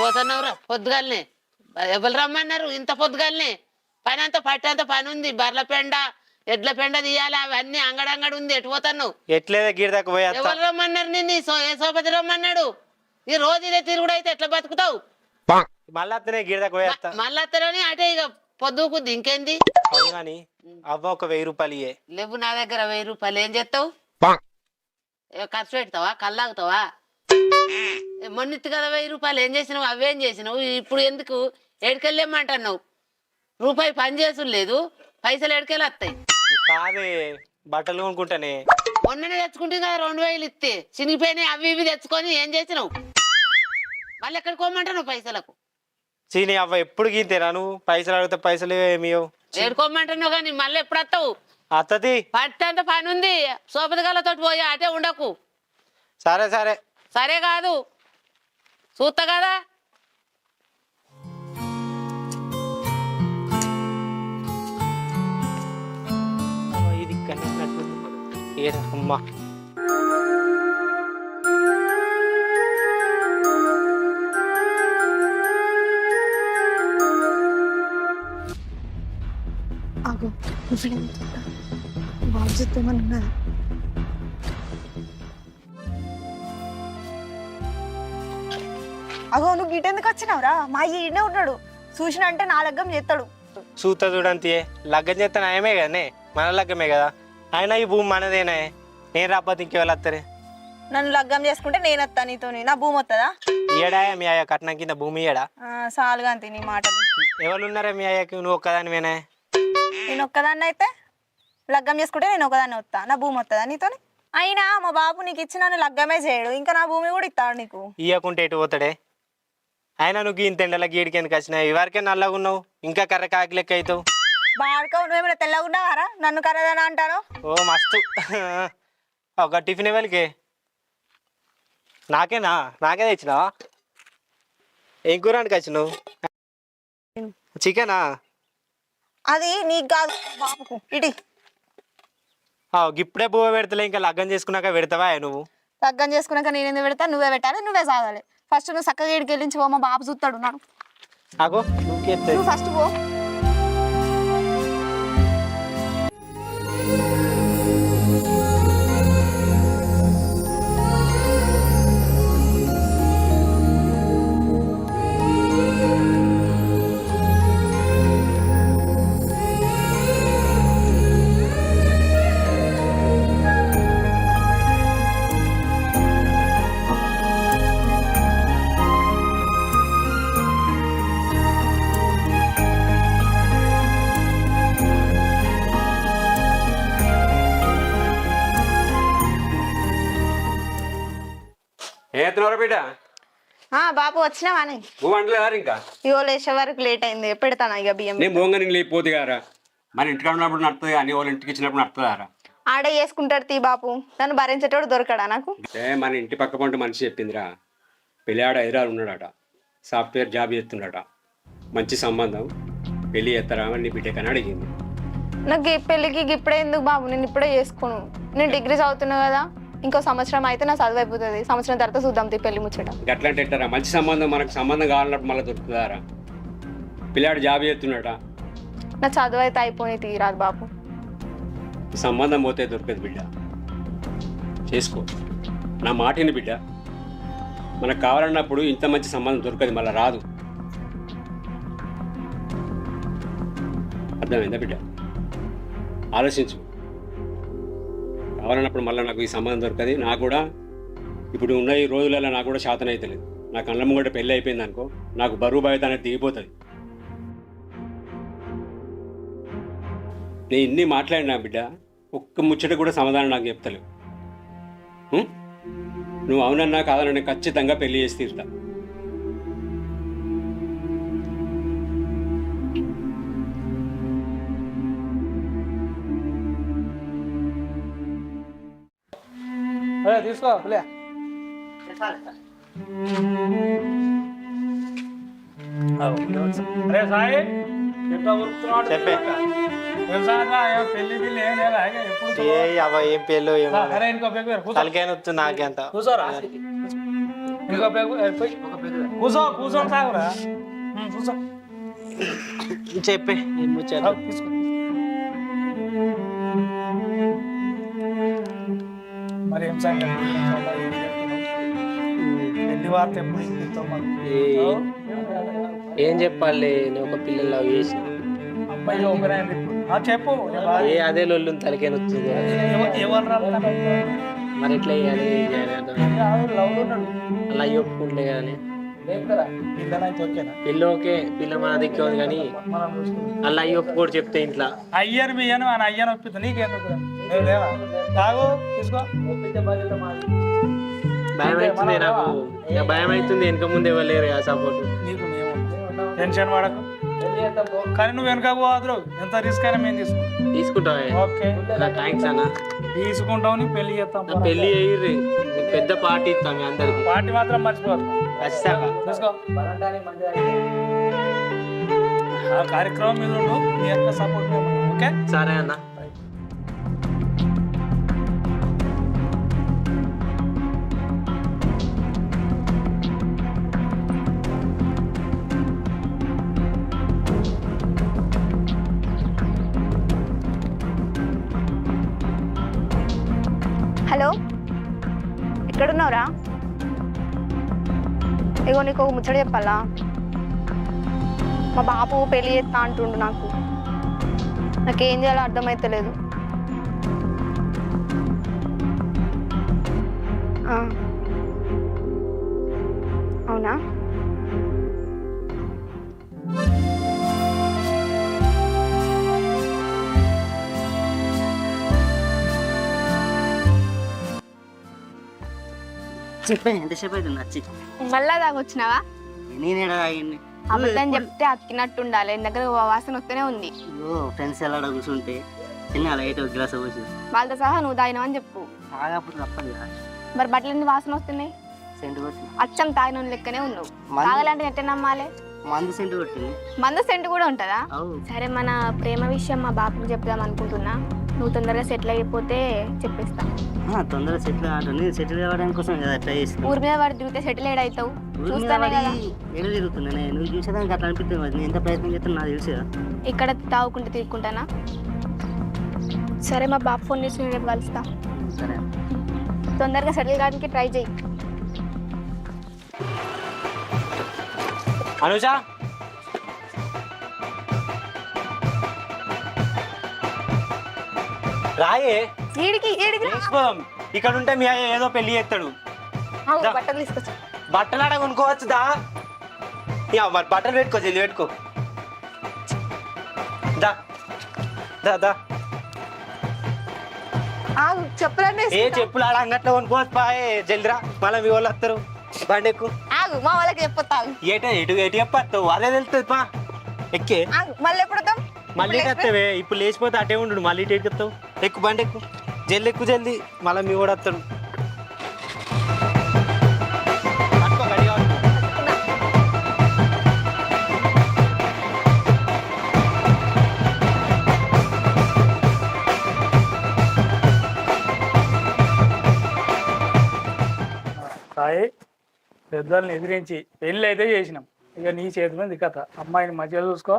పోతున్నావురా పొద్దుగాలనే? ఎవరు రమ్మన్నారు ఇంత పొద్దుగాలనే? పని అంతా పట్టంత పని ఉంది. బర్ల పెండ ఎడ్ల పెండ తీయాలి, అవన్నీ అంగడంగడి ఉంది. ఎటు పోతున్నావు? ఎట్లేదా గిరిదాకా పోయి ఎవరు రమ్మన్నారు నిన్ను? ఏ సోపతి రమ్మన్నాడు? ఈ రోజు ఇదే తిరుగుడు అయితే ఎట్లా బతుకుతావు? మళ్ళీ అత్తనే గిరిదాకా పోయేస్తా. మళ్ళీ అత్తలోని అటే ఇక పొద్దుకుద్ది. ఇంకేంది కానీ అవ్వ ఒక 1000 రూపాయలు ఇయ్యే. లేవు నా దగ్గర 1000 రూపాయలు. ఏం చేస్తావు? ఖర్చు పెడతావా? కళ్ళాగుతావా? మొన్నిత్తు కదా 1000 రూపాయలు. ఏం చేసినావు? అవేం చేసినావు? ఇప్పుడు ఎందుకు ఎడికెళ్ళేమంటున్నావు? రూపాయి పని చేసుడు లేదు, పైసలు ఎడికెళ్ళి వస్తాయి. కాదే బట్టలు కొనుక్కుంటానే. మొన్ననే తెచ్చుకుంటే కదా 2000 ఇస్తే చినిగిపోయినాయి. అవి ఇవి తెచ్చుకొని ఏం చేసినావు? మళ్ళీ ఎక్కడికి పోమంటావు పైసలకు? చీని అవ్వ ఎప్పుడు గీంతేనా నువ్వు? పైసలు అడిగితే పైసలు ఏమియో. ఏడుకోమంటున్నావు కానీ మళ్ళీ ఎప్పుడు వస్తావు? అత్తది పట్టంత పని ఉంది. సోపతిగాలతో పోయి అటే ఉండకు. సరే సరే. సరే కాదు, చూస్తా కదా. ఇది ఏ అమ్మా ఆగు, బాబు చెప్తామన్నా. అగో నువ్వు గిటెందుకు వచ్చినావురా? మా ఈడనే ఉన్నాడు, చూసినంటే నా లగ్గం చేస్తాడు. చూస్తా చూడంతి లగ్గం చేస్తే నయమే కదనే, మన లగ్గమే కదా. అయినా ఈ భూమి మనదేనా? నేను రాకపోతే ఇంకెవరు వస్తారే? నన్ను లగ్గం చేసుకుంటే నేను వస్తా నీతో. నా భూమి వస్తుందా? ఏడా మీ అయ్య కట్నం కింద భూమి ఏడా? సాలుగా అంతే నీ మాటలు. ఎవరు ఉన్నారా మీ అయ్యకి? నువ్వు ఒక్కదానివేనా? నేను ఒక్కదాన్ని అయితే లగ్గం చేసుకుంటే నేను ఒకదాన్ని వస్తా. నా భూమి వస్తుందా నీతో? అయినా మా బాబు నీకు ఇచ్చి నన్ను లగ్గమే చేయడు, ఇంకా నా భూమి కూడా ఇస్తాడు నీకు. ఇయ్యకుంటే ఎటు పోతాడే? అయినా నువ్వు ఇంత ఎండల గీడికి ఎందుకు వచ్చినావు? ఇవరకే నల్లగా ఉన్నావు, ఇంకా కర్ర కాకి లెక్క అవుతావు. బాడుకో, నువ్వేమైనా తెల్లగా ఉన్నావారా? నన్ను కర్రదని అంటాను. ఓ మస్తు. ఒక టిఫిన్ ఇవ్వలికి నాకేనా? నాకే తెచ్చినావా? ఏం కూరానికి వచ్చినావు? చికెనా? అది నీకు కాదు, బాబుకు. ఇటీ ఇప్పుడే బువ్వ పెడతలే, ఇంకా లగ్గం చేసుకున్నాక పెడతావా నువ్వు? లగ్గం చేసుకున్నాక నేను ఎందుకు పెడతా? నువ్వే పెట్టాలి, నువ్వే సాగాలి. ఫస్ట్ నువ్వు చక్కగా ఇడికి వెళ్ళించి పో, మా బాబు చూస్తాడు. నాకు అగో నువ్వు ఫస్ట్ పో. ఏతున్నారా బిడ్డ? బాబు వచ్చినావాని? నువ్వు అంటలేదారు ఇంకా? ఇగో లేచే వరకు లేట్ అయింది, పెడతాను ఇక బియ్యం. నేను బోంగా నేను లేకపోతే గారా మన ఇంటికి ఉన్నప్పుడు నడుతుంది, అన్ని వాళ్ళ ఇంటికి ఇచ్చినప్పుడు నడుతుందారా? ఆడే చేసుకుంటాడు తీ బాపు, నన్ను భరించేటోడు దొరకడా నాకు? మన ఇంటి పక్క పంట మనిషి చెప్పిందిరా, పెళ్ళాడు హైదరాబాద్ ఉన్నాడట, సాఫ్ట్వేర్ జాబ్ చేస్తుండట, మంచి సంబంధం, పెళ్ళి చేస్తారా నీ బిడ్డకని అడిగింది. నాకు ఈ పెళ్ళికి ఇప్పుడే ఎందుకు బాబు, నేను ఇప్పుడే చేసుకోను. నేను డిగ్రీ చదువుతున్నా కదా, ఇంకో సంవత్సరం అయితే నా చదువు అయిపోతుంది. సంవత్సరం తర్వాత చూద్దాం తీ పెళ్లి ముచ్చట. గట్లంటే ఎట్టారా? మంచి సంబంధం, మనకు సంబంధం కావాలన్నప్పుడు మళ్ళీ దొరుకుతుందారా? పిల్లాడు జాబ్ చేస్తున్నాడట. నా చదువు అయితే అయిపోయి తీరాదు బాబు. సంబంధం పోతే దొరకదు బిడ్డ, చేసుకో నా మాటిని బిడ్డ. మనకు కావాలన్నప్పుడు ఇంత మంచి సంబంధం దొరకదు, మళ్ళీ రాదు. అర్థమైందా బిడ్డ? ఆలోచించు. కావాలన్నప్పుడు మళ్ళీ నాకు ఈ సంబంధం దొరకదు. నాకు కూడా ఇప్పుడు ఉన్న ఈ రోజులలో నాకు కూడా శాతం అయితే లేదు. నా కళ్ళమ్మ కూడా పెళ్ళి అయిపోయింది అనుకో, నాకు బరువు బాధ్యత అనేది దిగిపోతుంది. నేను ఇన్ని మాట్లాడినా బిడ్డ, ఒక్క ముచ్చట కూడా సమాధానం నాకు చెప్తలేవు. నువ్వు అవునన్నా కాదన్నా ఖచ్చితంగా పెళ్లి చేసి తీరుతా. తీసుకో సాయి చెప్పే పెళ్లి బిల్లి ఏం లేదా? ఏం పెళ్ళో ఏమో తలకాయ నొత్తు నాకెంత. కూర్చోరా. ఇంకో పేగు పోయి కూర్చొని సాగురా కూర్చో చెప్పే ఏం ముచ్చట? తీసుకో మరి ఏం సంగతి పెళ్లి వార్త ఎప్పుడు ఇంటితో ఏం చెప్పాలి? నేను ఒక పిల్లలు లవ్ చేసిన అబ్బాయి ఒకరైంది ఇప్పుడు చెప్పు ఏ అదే లొల్లు తలకేన వస్తుంది. ఎవరు మరి ఎట్లా చేయాలి? లవ్ ఉన్నాడు అలా ఒప్పుకుంటే కానీ పిల్లనైతే ఓకేనా పిల్ల ఓకే, పిల్ల మన దిక్కు ఉంది కానీ మనం చూసుకుంటాం అలా ఒప్పుకోడు చెప్తే ఇంట్లో అయ్యను మీ అయ్యను ఆయన అయ్యను ఒప్పిద్దు నీకెందుకు నేను లేవా తాగు తీసుకో భయం అవుతుంది నాకు. ఇక భయం అవుతుంది, వెనక ముందు ఎవరు లేరు ఆ సపోర్ట్. నీకు మేము టెన్షన్ పడకు కానీ నువ్వు వెనక పోదురు ఎంత రిస్క్ అయినా మేము తీసుకుంటాం తీసుకుంటావా? ఓకే థ్యాంక్స్ అన్న. తీసుకుంటావు నీ పెళ్లి చేస్తాం నా పెళ్లి అయ్యి పెద్ద పార్టీ ఇస్తాం మీ అందరికి పార్టీ మాత్రం మర్చిపోతాం ఖచ్చితంగా. తీసుకో ఆ కార్యక్రమం మీద ఉండు నీ యొక్క సపోర్ట్ ఓకే సరే అన్న. హలో, ఎక్కడున్నావురా? ఇగో నీకు ఒక ముచ్చట చెప్పాలా? మా బాపు పెళ్లి చేస్తా అంటుండు. నాకేం చేయాలో అర్థమైతలేదు. అవునా? చెప్పే ఎంతసేపు అవుతుంది వచ్చి మళ్ళా దాగొచ్చినావా? నేనేడా అయ్యింది అబద్ధం చెప్తే అతికినట్టు ఉండాలి. దగ్గర వాసన వస్తూనే ఉంది. ఫ్రెండ్స్ ఎలా కూర్చుంటే చిన్న లైట్ ఒక గ్లాస్ పోసి వాళ్ళతో సహా నువ్వు తాగినావని చెప్పు. తాగప్పుడు తప్పదు కదా మరి బట్టలన్నీ వాసన వస్తున్నాయి. సెంటు కొట్టి అచ్చం తాగిన లెక్కనే ఉన్నావు. తాగాలంటే ఎట్ట నమ్మాలి? మందు సెంటు కొట్టింది మందు సెంటు కూడా ఉంటుందా? అవు సరే, మన ప్రేమ విషయం మా బాపుకి చెప్దాం అనుకుంటున్నా. నువ్వు తొందరగా సెటిల్ అయిపోతే చెప్పేస్తా. తొందరగా సెటిల్ కావడం నేను సెటిల్ కావడానికి కోసం కదా ట్రై చేస్తాను ఊరి మీద వాడు తిరిగితే సెటిల్ ఏడవుతావు. చూస్తానే కదా ఎడ తిరుగుతున్నానే నువ్వు చూసేదానికి అట్లా అనిపిస్తుంది మరి నేను ఎంత ప్రయత్నం చేస్తాను నాకు తెలుసు కదా ఇక్కడ తాగుకుంటే తిరుగుకుంటానా? సరే, మా బాబు ఫోన్ చేసి నేను రేపు కలుస్తా. సరే తొందరగా సెటిల్ కావడానికి ట్రై చేయి. అనుష, రాయే ఈడికి తీసుకోదాం. ఇక్కడ ఉంటే మీ అయ్య ఏదో పెళ్లి చేస్తాడు. బట్టలు తీసుకొచ్చు. బట్టలు ఆడ కొనుక్కోవచ్చు దా. మరి బట్టలు పెట్టుకో, జల్లి పెట్టుకో. దా దా దా. చెప్పులన్నీ ఏ చెప్పులు ఆడ అంగట్లో కొనుక్కోవచ్చు పాయే. జల్దిరా, మళ్ళీ మీ వాళ్ళు వస్తారు. బండి ఎక్కు. ఆగు, మా వాళ్ళకి చెప్పొస్తావు. ఎటు ఎటు చెప్పస్తావు? అదే తెలుస్తుంది పా. ఎక్కే మళ్ళీ ఎప్పుడు వద్దాం? మళ్ళీ వస్తావే. ఇప్పుడు లేచిపోతే అటే ఉండు. మళ్ళీ ఇటు ఎక్కుతావు. ఎక్కు, బండి ఎక్కు. జల్ది ఎక్కు, జల్ది. మళ్ళీ మీ కూడా వస్తాడు. సాయి పెద్దల్ని ఎదిరించి పెళ్ళి అయితే చేసినాం. ఇక నీ చేతి మీద కథ. అమ్మాయిని మంచిగా చూసుకో.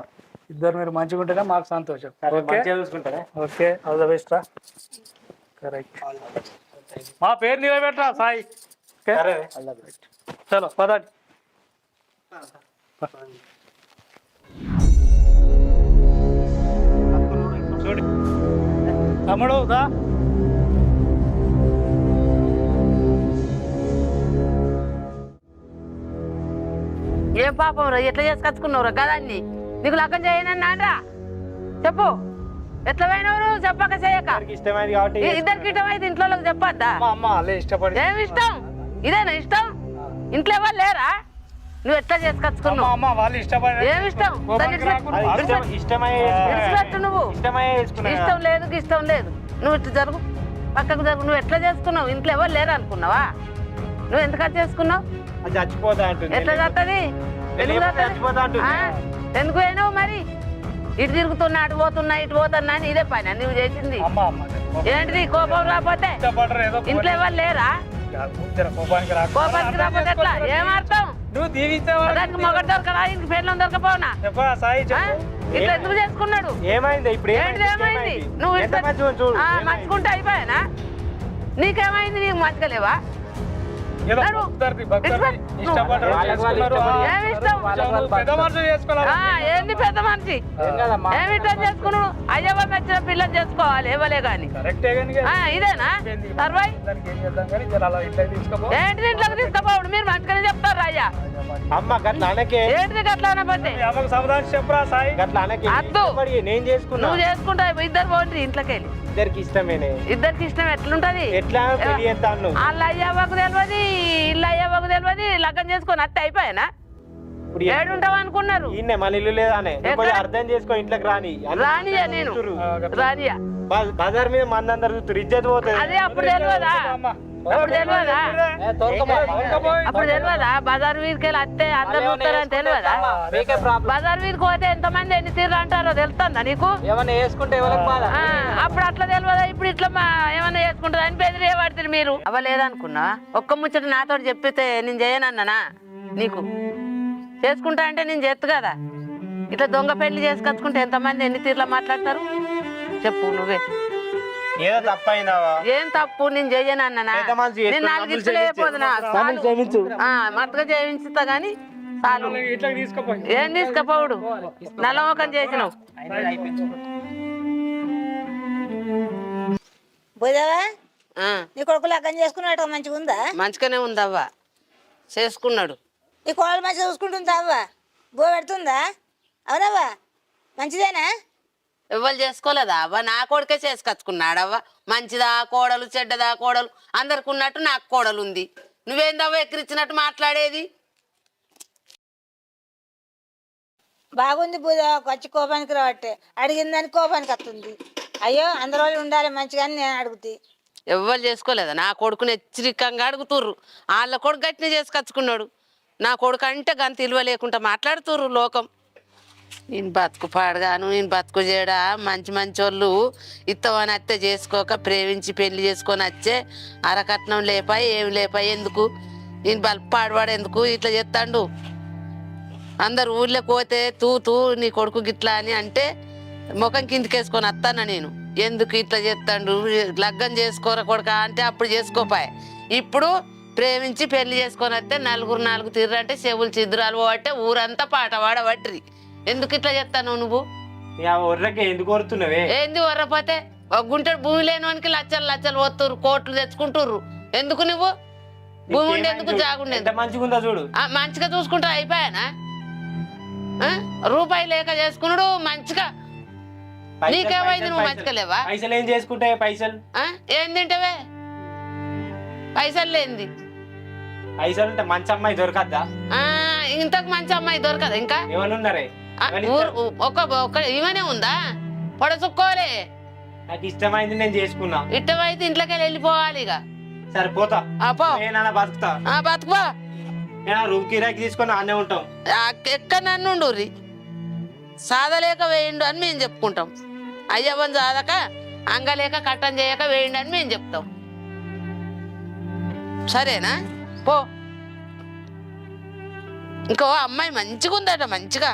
ఇద్దరు మీరు మంచిగా ఉంటేనే మాకు సంతోషం. ఓకే చూసుకుంటారా? ఓకే, ఆల్ ద బెస్ట్ రా. కరెక్ట్. మా పేరు నిలబెట్టరా సాయి. చలో పదండి. తమ్ముడు దా. ఏం పాపం రా, ఎట్లా చేసుకొచ్చుకున్నావురా గదాన్ని? నీకు లగ్గం చేయనన్నారా? చెప్పు, ఎట్లా పోయినవరు? చెప్పక చేయక ఇష్టమైంది కాబట్టి ఇద్దరికి ఇష్టం అయితే ఇంట్లో చెప్పద్దా? అమ్మ అల్లే ఇష్టపడి ఏమి ఇష్టం? ఇదేనా ఇష్టం? ఇంట్లో ఎవరు లేరా? నువ్వు ఎట్లా చేసుకొచ్చుకున్నావు? అమ్మ వాళ్ళు ఇష్టపడి ఏమి ఇష్టం? దాన్ని ఇడిచిపెట్టు నువ్వు. ఇష్టం లేదు ఇష్టం లేదు. నువ్వు ఇట్లా జరుగు, పక్కకు జరుగు. నువ్వు ఎట్లా చేసుకున్నావు? ఇంట్లో ఎవరు లేరు అనుకున్నావా? నువ్వు ఎందుకు చేసుకున్నావు? చచ్చిపోతా అంటుంది. ఎట్లా చస్తుంది? ఎందుకు పోయినావు మరి? ఇటు తిరుగుతున్నా, అటు పోతున్నా, ఇటు పోతున్నా అని ఇదే పని నువ్వు చేసింది. ఏంటిది? కోపం రాకపోతే ఇంట్లో ఎవరు లేరా? కోపానికి రాకు. కోపానికి రాకపోతే ఎట్లా ఏమర్థం నువ్వు దీవించావా దానికి మొగడు దొరకదా ఇంక పెళ్ళం దొరకపోనా చెప్పా సాయి చెప్పు. ఇట్లా ఎందుకు చేసుకున్నాడు ఏమైంది ఇప్పుడు ఏంటిది ఏమైంది నువ్వు ఎంత మంచిగా చూడు మంచుకుంటే అయిపోయానా నీకేమైంది నీకు మంచిగా లేవా ఏదో నడు. భక్తుడికి భక్తుడికి ఇష్టపడ్డారు, చేసుకున్నారు. ఏమి ఇష్టం నువ్వు పెద్ద మనుషులు చేసుకోవాలి. ఏంది పెద్ద మనిషి ఏమిటం చేసుకున్నాడు అయ్యవ మెచ్చిన పిల్లలు చేసుకోవాలి ఇవ్వలే గాని కరెక్టే కానీ ఇదేనా తర్వాయి దానికి ఏం చేద్దాం కానీ జనాలు ఇట్లా తీసుకోపో. ఏంటిది ఇంట్లోకి తీసుకపోవడు మీరు మంచిగానే చెప్తారు అయ్యా అమ్మ గట్ల అనకే ఏంటిది గట్లా అనబట్టే మీ అమ్మకు సమాధానం చెప్పరా సాయి. గట్ల అనకే అద్దు. మరి నేను చేసుకున్నా నువ్వు చేసుకుంటావు ఇద్దరు పోండి ఇంట్లోకి వెళ్ళి ఇద్దరికి ఇష్టమేనే ఇద్దరికి ఇష్టం ఎట్లుంటది ఎట్లా పెళ్లి చేస్తాను వాళ్ళ అయ్యవ్వకు తెలియదు ఇల్లు అయ్యవ్వకు తెలియదు లగ్గం చేసుకొని అత్త అయిపోయానా ఇప్పుడు ఏడుంటావు అనుకున్నారు ఈయనే మన ఇల్లు లేదానే ఎక్కడ? కొంచెం అర్థం చేసుకో ఇంట్లోకి రాని రానియా నేను రానియా బజార్ మీద మంది అందరు చూస్తారు ఇజ్జత్ పోతుంది అదే అప్పుడు తెలియదా అప్పుడు తెలియదా అప్పుడు తెలియదా బజార్ వీధికి వెళ్ళి అత్తే అందరు చూస్తారని తెలియదా బజార్ వీధికి పోతే ఎంతమంది ఎన్ని తీర్లు అంటారో తెలుస్తుందా నీకు ఏమన్నా వేసుకుంటే ఆ, అప్పుడు అట్లా తెలియదా ఇప్పుడు ఇట్లా ఏమన్నా చేసుకుంటారు అని బెదిరి పడుతుంది మీరు అవ్వలేదనుకున్నా ఒక్క ముచ్చట నాతో చెప్పితే నేను చేయనన్నానా నీకు చేసుకుంటా అంటే నేను చేస్తు కదా ఇట్లా దొంగ పెళ్లి చేసుకొచ్చుకుంటే ఎంతమంది ఎన్ని తీర్లా మాట్లాడతారు చెప్పు నువ్వే ఏదో తప్పైందావా ఏం తప్పు నేను చెయ్యనన్నా పెద్ద మనిషి నేను నాలుగు ఇచ్చులు అయిపోతున్నా మట్టుగా చేయించుతా గాని చాలు ఇట్లా తీసుకోపో. ఏం తీసుకపోవుడు నల్లమోకం చేసినావు పోదావా ఆ, నీ కొడుకు లగ్గం చేసుకున్నట్టు మంచిగా ఉందా మంచిగానే ఉందవ్వ చేసుకున్నాడు నీ కోడలు మంచిగా చూసుకుంటుందా అవ్వ బో పెడుతుందా అవునవ్వా మంచిదేనా ఎవ్వరు చేసుకోలేదా అవ్వ నా కొడుకే చేసుకొచ్చుకున్నాడవ్వ మంచిదా కోడలు చెడ్డదా కోడలు అందరికి ఉన్నట్టు నాకు కోడలు ఉంది నువ్వేందవ్వ ఎక్కిరిచ్చినట్టు మాట్లాడేది బాగుంది పూజ వచ్చి కోపానికి రావట్టే అడిగిందని కోపానికి వస్తుంది అయ్యో అందరి వాళ్ళు ఉండాలి మంచిగా అని నేను అడుగుతీ ఎవ్వరు చేసుకోలేదా నా కొడుకుని హెచ్చరికంగా అడుగుతుర్రు వాళ్ళ కొడుకు గట్టినే చేసుకొచ్చుకున్నాడు నా కొడుకు అంటే గంత ఇలువ లేకుండా మాట్లాడుతుర్రు లోకం నేను బతుకు పాడగాను నేను బతుకు చేయడా మంచి మంచి వాళ్ళు ఇత్తమని అత్తే చేసుకోక ప్రేమించి పెళ్లి చేసుకొని వచ్చే అరకట్నం లేపాయి ఏమి లేపాయి ఎందుకు నేను బల్పు పాడవాడు ఎందుకు ఇట్లా చేస్తాడు అందరు ఊళ్ళోకి పోతే తూ నీ కొడుకు గిట్లా అని అంటే ముఖం కిందికేసుకొని వస్తాను నేను ఎందుకు ఇట్లా చేస్తాడు లగ్గం చేసుకోరా కొడుక అంటే అప్పుడు చేసుకోపాయి ఇప్పుడు ప్రేమించి పెళ్లి చేసుకొని వస్తే నాలుగు తీర్రు అంటే చెవులు చిద్రాలు పోబట్టే ఊరంతా పాట పాడబట్టిరి ఎందుకు ఇట్లా చెప్తాను నువ్వు ఒర్రకే ఎందుకు కొడుతున్నావే ఏంది వరపోతే ఒక గుంటెడు భూమి లేనివానికి లచ్చలు పోతుర్రు కోట్లు తెచ్చుకుంటుర్రు ఎందుకు నువ్వు భూమి ఉండేందుకు జాగుండేందుకు ఎంత మంచిగా ఉందో చూడు మంచిగా చూసుకుంటా అయిపోయానా రూపాయి లేక చేసుకున్నాడు మంచిగా నీకేమైంది నువ్వు మంచిగా లేవా పైసలు ఏం చేసుకుంటాయి పైసలు ఏం తింటావే పైసలు లేనిది పైసలు ఉంటే మంచి అమ్మాయి దొరకద్దా ఇంతకు మంచి అమ్మాయి దొరకదు ఇంకా ఏమనున్నారే ఒక ఇవనే ఉందా పొడచుక్కోలే నాకు ఇష్టమైంది నేను చేసుకున్నా ఇట్టమైతే ఇంట్లోకి వెళ్ళిపోవాలి ఇక సరే పోతా పో నేనా బతుకుతా బతుకుపో నేను రూమ్ కిరాకి తీసుకొని ఆనే ఉంటాం ఎక్కడ నన్ను సాధలేక వేయండు అని మేము చెప్పుకుంటాం అయ్యవని సాధక అంగలేక కట్టం చేయక వేయండి అని మేము చెప్తాం సరేనా పో ఇంకో అమ్మాయి మంచిగా ఉందట మంచిగా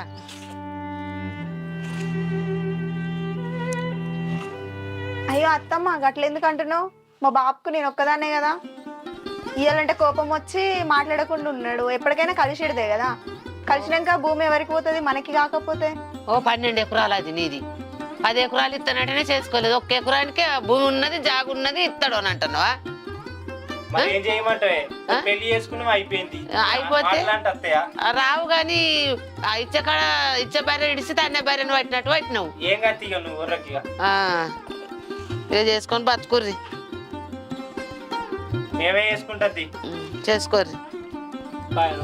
అయ్యో అత్తమ్మ గట్ల ఎందుకు అంటున్నావు మా బాబుకు నేను ఒక్కదాన్నే కదా ఇయ్యాలంటే కోపం వచ్చి మాట్లాడకుండా ఉన్నాడు ఎప్పటికైనా కలిసిడదే కదా కలిసినాక భూమి ఎవరికి పోతుంది మనకి కాకపోతే 12 ఎకరాలు అది నీది 10 ఎకరాలు ఇస్తానంటేనే చేసుకోలేదు 1 ఎకరానికే భూమి ఉన్నది జాగు ఉన్నది ఇస్తాడు అని అంటున్నావా మరి ఏం చేయమంటావే పెళ్లి చేసుకున్నావు అయిపోయింది అయిపోతే అత్తయ్యా రావు గాని ఇచ్చే భార్య ఇడిస్తే అన్న భార్యను పట్టినట్టు పట్టినావు ఏం కత్తిగా నువ్వు ఊర్రకిగా ఇక చేసుకొని బతుకుర్రి మేమే చేసుకుంటది చేసుకోర్రి బాయ్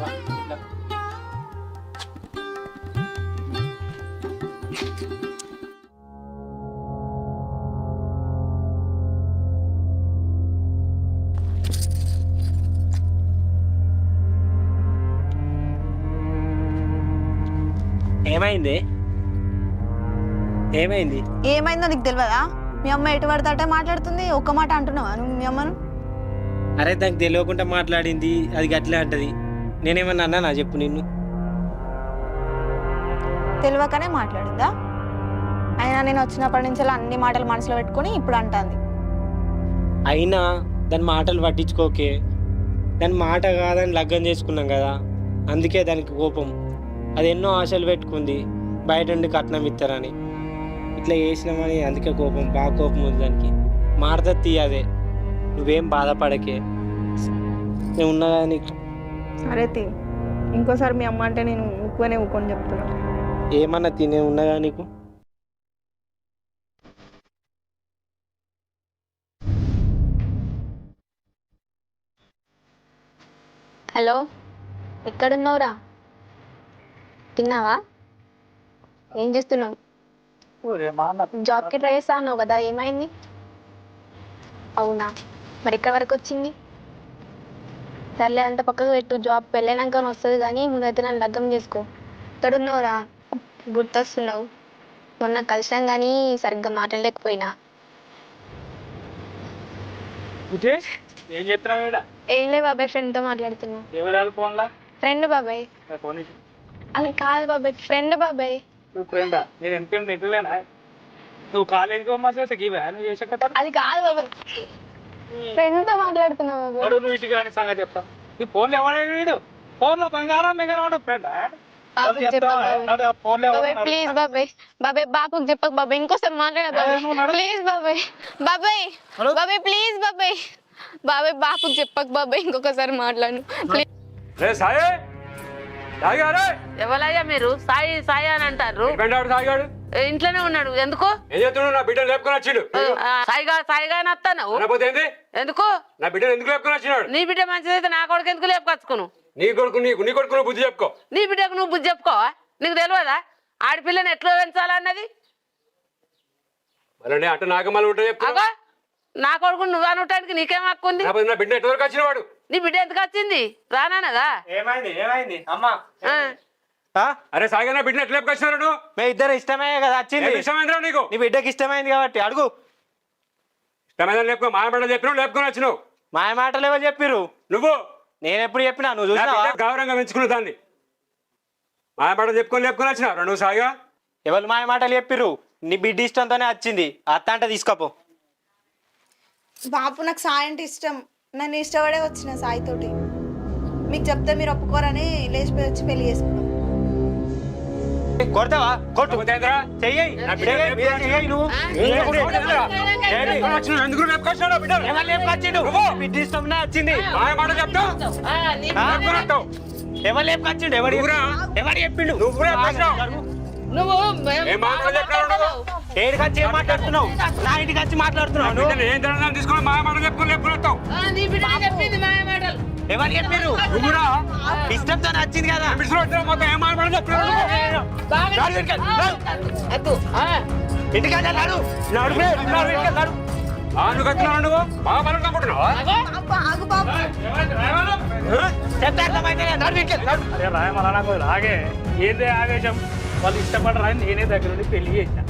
ఏమైంది ఏమైంది ఏమైందో నీకు తెలియదా మీ అమ్మ ఎటు పడతాటే మాట్లాడుతుంది ఒక్క మాట అంటున్నావా నువ్వు మీ అమ్మను అరే దానికి తెలియకుండా మాట్లాడింది, అది గట్లే అంటది. నేనేమన్నా అన్నానా చెప్పు నిన్ను? తెలియకనే మాట్లాడిందా? అయినా నేను వచ్చినప్పటి నుంచి అన్ని మాటలు మనసులో పెట్టుకొని ఇప్పుడు అంటాంది. అయినా దాని మాటలు పట్టించుకోకే. దాని మాట కాదని లగ్గం చేసుకున్నాం కదా, అందుకే దానికి కోపం. అది ఎన్నో ఆశలు పెట్టుకుంది బయట నుండి కట్నం ఇస్తారని, ఇట్లా చేసినామని అందుకే కోపం, బాగా కోపం ఉంది దానికి. మారుతుంది తీయదే, నువ్వేం బాధపడకే, నేను ఉన్నా కదా నీకు. సరే తీ, ఇంకోసారి మీ అమ్మ అంటే నేను ఊకొని చెప్తున్నా. ఏమన్నా తినే ఉన్నదా నీకు? హలో, ఎక్కడున్నావురా? తిన్నావా? ఏం చేస్తున్నావు? జాబ్కి ట్రై చేస్తా అన్నావు కదా, ఏమైంది? అవునా, మరి ఎక్కడి వరకు వచ్చింది? సర్లే, అంత పక్కకు పెట్టు. జాబ్ పెళ్ళైనాక వస్తుంది కానీ ముందైతే నన్ను లగ్గం చేసుకో. ఎక్కడున్నావురా? గుర్తొస్తున్నావు. మొన్న కలిసాం కానీ సరిగ్గా మాట్లాడలేకపోయినా. ఏం చెప్తున్నావు? ఏం లే బాబాయ్, ఫ్రెండ్తో మాట్లాడుతున్నా. ఎవరు ఫోన్లా? ఫ్రెండ్ బాబాయ్. ఫోన్ అది కాదు బాబాయ్, ఫ్రెండ్ బాబాయ్. నువ్వు ఫ్రెండా? నేను ఎంత ఎటువేనా? నువ్వు కాలేజీకి పోమాల్సి గీవా నువ్వు చేసే కదా. అది కాదు బాబాయ్, ఫ్రెండ్తో మాట్లాడుతున్నా బాబాయ్. నువ్వు ఇంటికి కానీ సంగతి చెప్తా. ఈ ఫోన్లో ఎవడు వీడు? ఫోన్లో బంగారం మిగతా ఫ్రెండా? ప్లీజ్ బాబాయ్, బాబాయ్ బాబుకి చెప్పకు బాబాయ్, ఇంకోసారి మాట్లాడ బాబాయ్, ప్లీజ్ బాబాయ్. బాబాయ్ బాబాయ్ ప్లీజ్ బాబాయ్, బాబాయ్ బాబుకి చెప్పకు బాబాయ్, ఇంకొకసారి మాట్లాడు ప్లీజ్. ఎవరయ్యా మీరు? సాయి సాయి అని అంటారు. ఇంట్లోనే ఉన్నాడు. ఎందుకు? నా బిడ్డను లేపుకొని వచ్చిండు. సాయిగా సాయిగా అని వస్తాను. ఎందుకు? నా బిడ్డను ఎందుకు లేపుకొని వచ్చినాడు? నీ బిడ్డ మంచిదైతే నా కొడుకు ఎందుకు లేపుకొచ్చుకును? నీ కొడుకు నీ కొడుకు నువ్వు బుద్ధి చెప్పుకో. నీ బిడ్డకు నువ్వు బుద్ధి చెప్పుకోవా? నీకు తెలియదా ఆడపిల్లని ఎట్లా పెంచాలన్నది? మళ్ళీ అంటే నాగమల్లి ఉంటాయి చెప్తా. అగో, నా కొడుకు నువ్వు అనటానికి నీకేం హక్కు ఉంది? నా బిడ్డ ఎట్ల వరకు వచ్చిన వాడు? నీ బిడ్డ ఎందుకు వచ్చింది? రానానగా. ఏమైంది ఏమైంది అమ్మా? అరే సాయిగా నా బిడ్డ ఎట్లా లేపుకొచ్చినారు నువ్వు? మేము ఇద్దరు ఇష్టమే కదా వచ్చింది. ఇష్టమైందిరా నీకు? నీ బిడ్డకి ఇష్టమైంది కాబట్టి అడుగు. ఇష్టమైన లేపుకో, మాయ బిడ్డ చెప్పినావు లేపుకొని వచ్చినావు. మాయ మాటలు ఎవరు చెప్పిర్రు? నువ్వు. నేను ఎప్పుడు చెప్పినా? నువ్వు చూసినావా? గౌరవంగా పెంచుకున్న దాన్ని మాయ మాట లేపుకొని వచ్చినావు నువ్వు సాయిగా. ఎవరు మాయ మాటలు చెప్పిర్రు? నీ బిడ్డ ఇష్టంతోనే వచ్చింది. అత్త అంటే తీసుకోపో. బాపు నాకు సాయి అంటే ఇష్టం, నన్ను ఇష్టపడే వచ్చిన సాయితోటి. మీకు చెప్తే మీరు ఒప్పుకోరని లేచిపోయి వచ్చి పెళ్లి చేసుకున్నాం. కొడతావా? కొట్టు. చెయ్యి. బిడ్డ ఇష్టంనే వచ్చింది. మాయ మాట చెప్తావు. ఎవరు లేపుకొచ్చిండు? ఎవరు చెప్పిండు? నువ్వు ఏడికి వచ్చి ఏం మాట్లాడుతున్నావు? నా ఇంటికి వచ్చి మాట్లాడుతున్నావు. ఏం తెలంగాణ తీసుకుని మాయ మాట చెప్పుకొని లేపుకొని వస్తావు. నీ బిడ్డ చెప్పింది మాయ మాటలు. ఎవరు చెప్పారు? ఇష్టంతో వచ్చింది కదా. మొత్తం ఏం మాయ మాట చెప్తున్నావు? ఇంటికి నడు. నువ్వు వచ్చినావు నువ్వు బాగా బలం అనుకుంటున్నావా? ఆగు బాబు. చెప్తే అర్థమైతే నడు. అరే రాయమలా నాకు రాగే ఏందే ఆవేశం. వాళ్ళు ఇష్టపడరాని నేనే దగ్గర నుండి పెళ్లి చేసిన.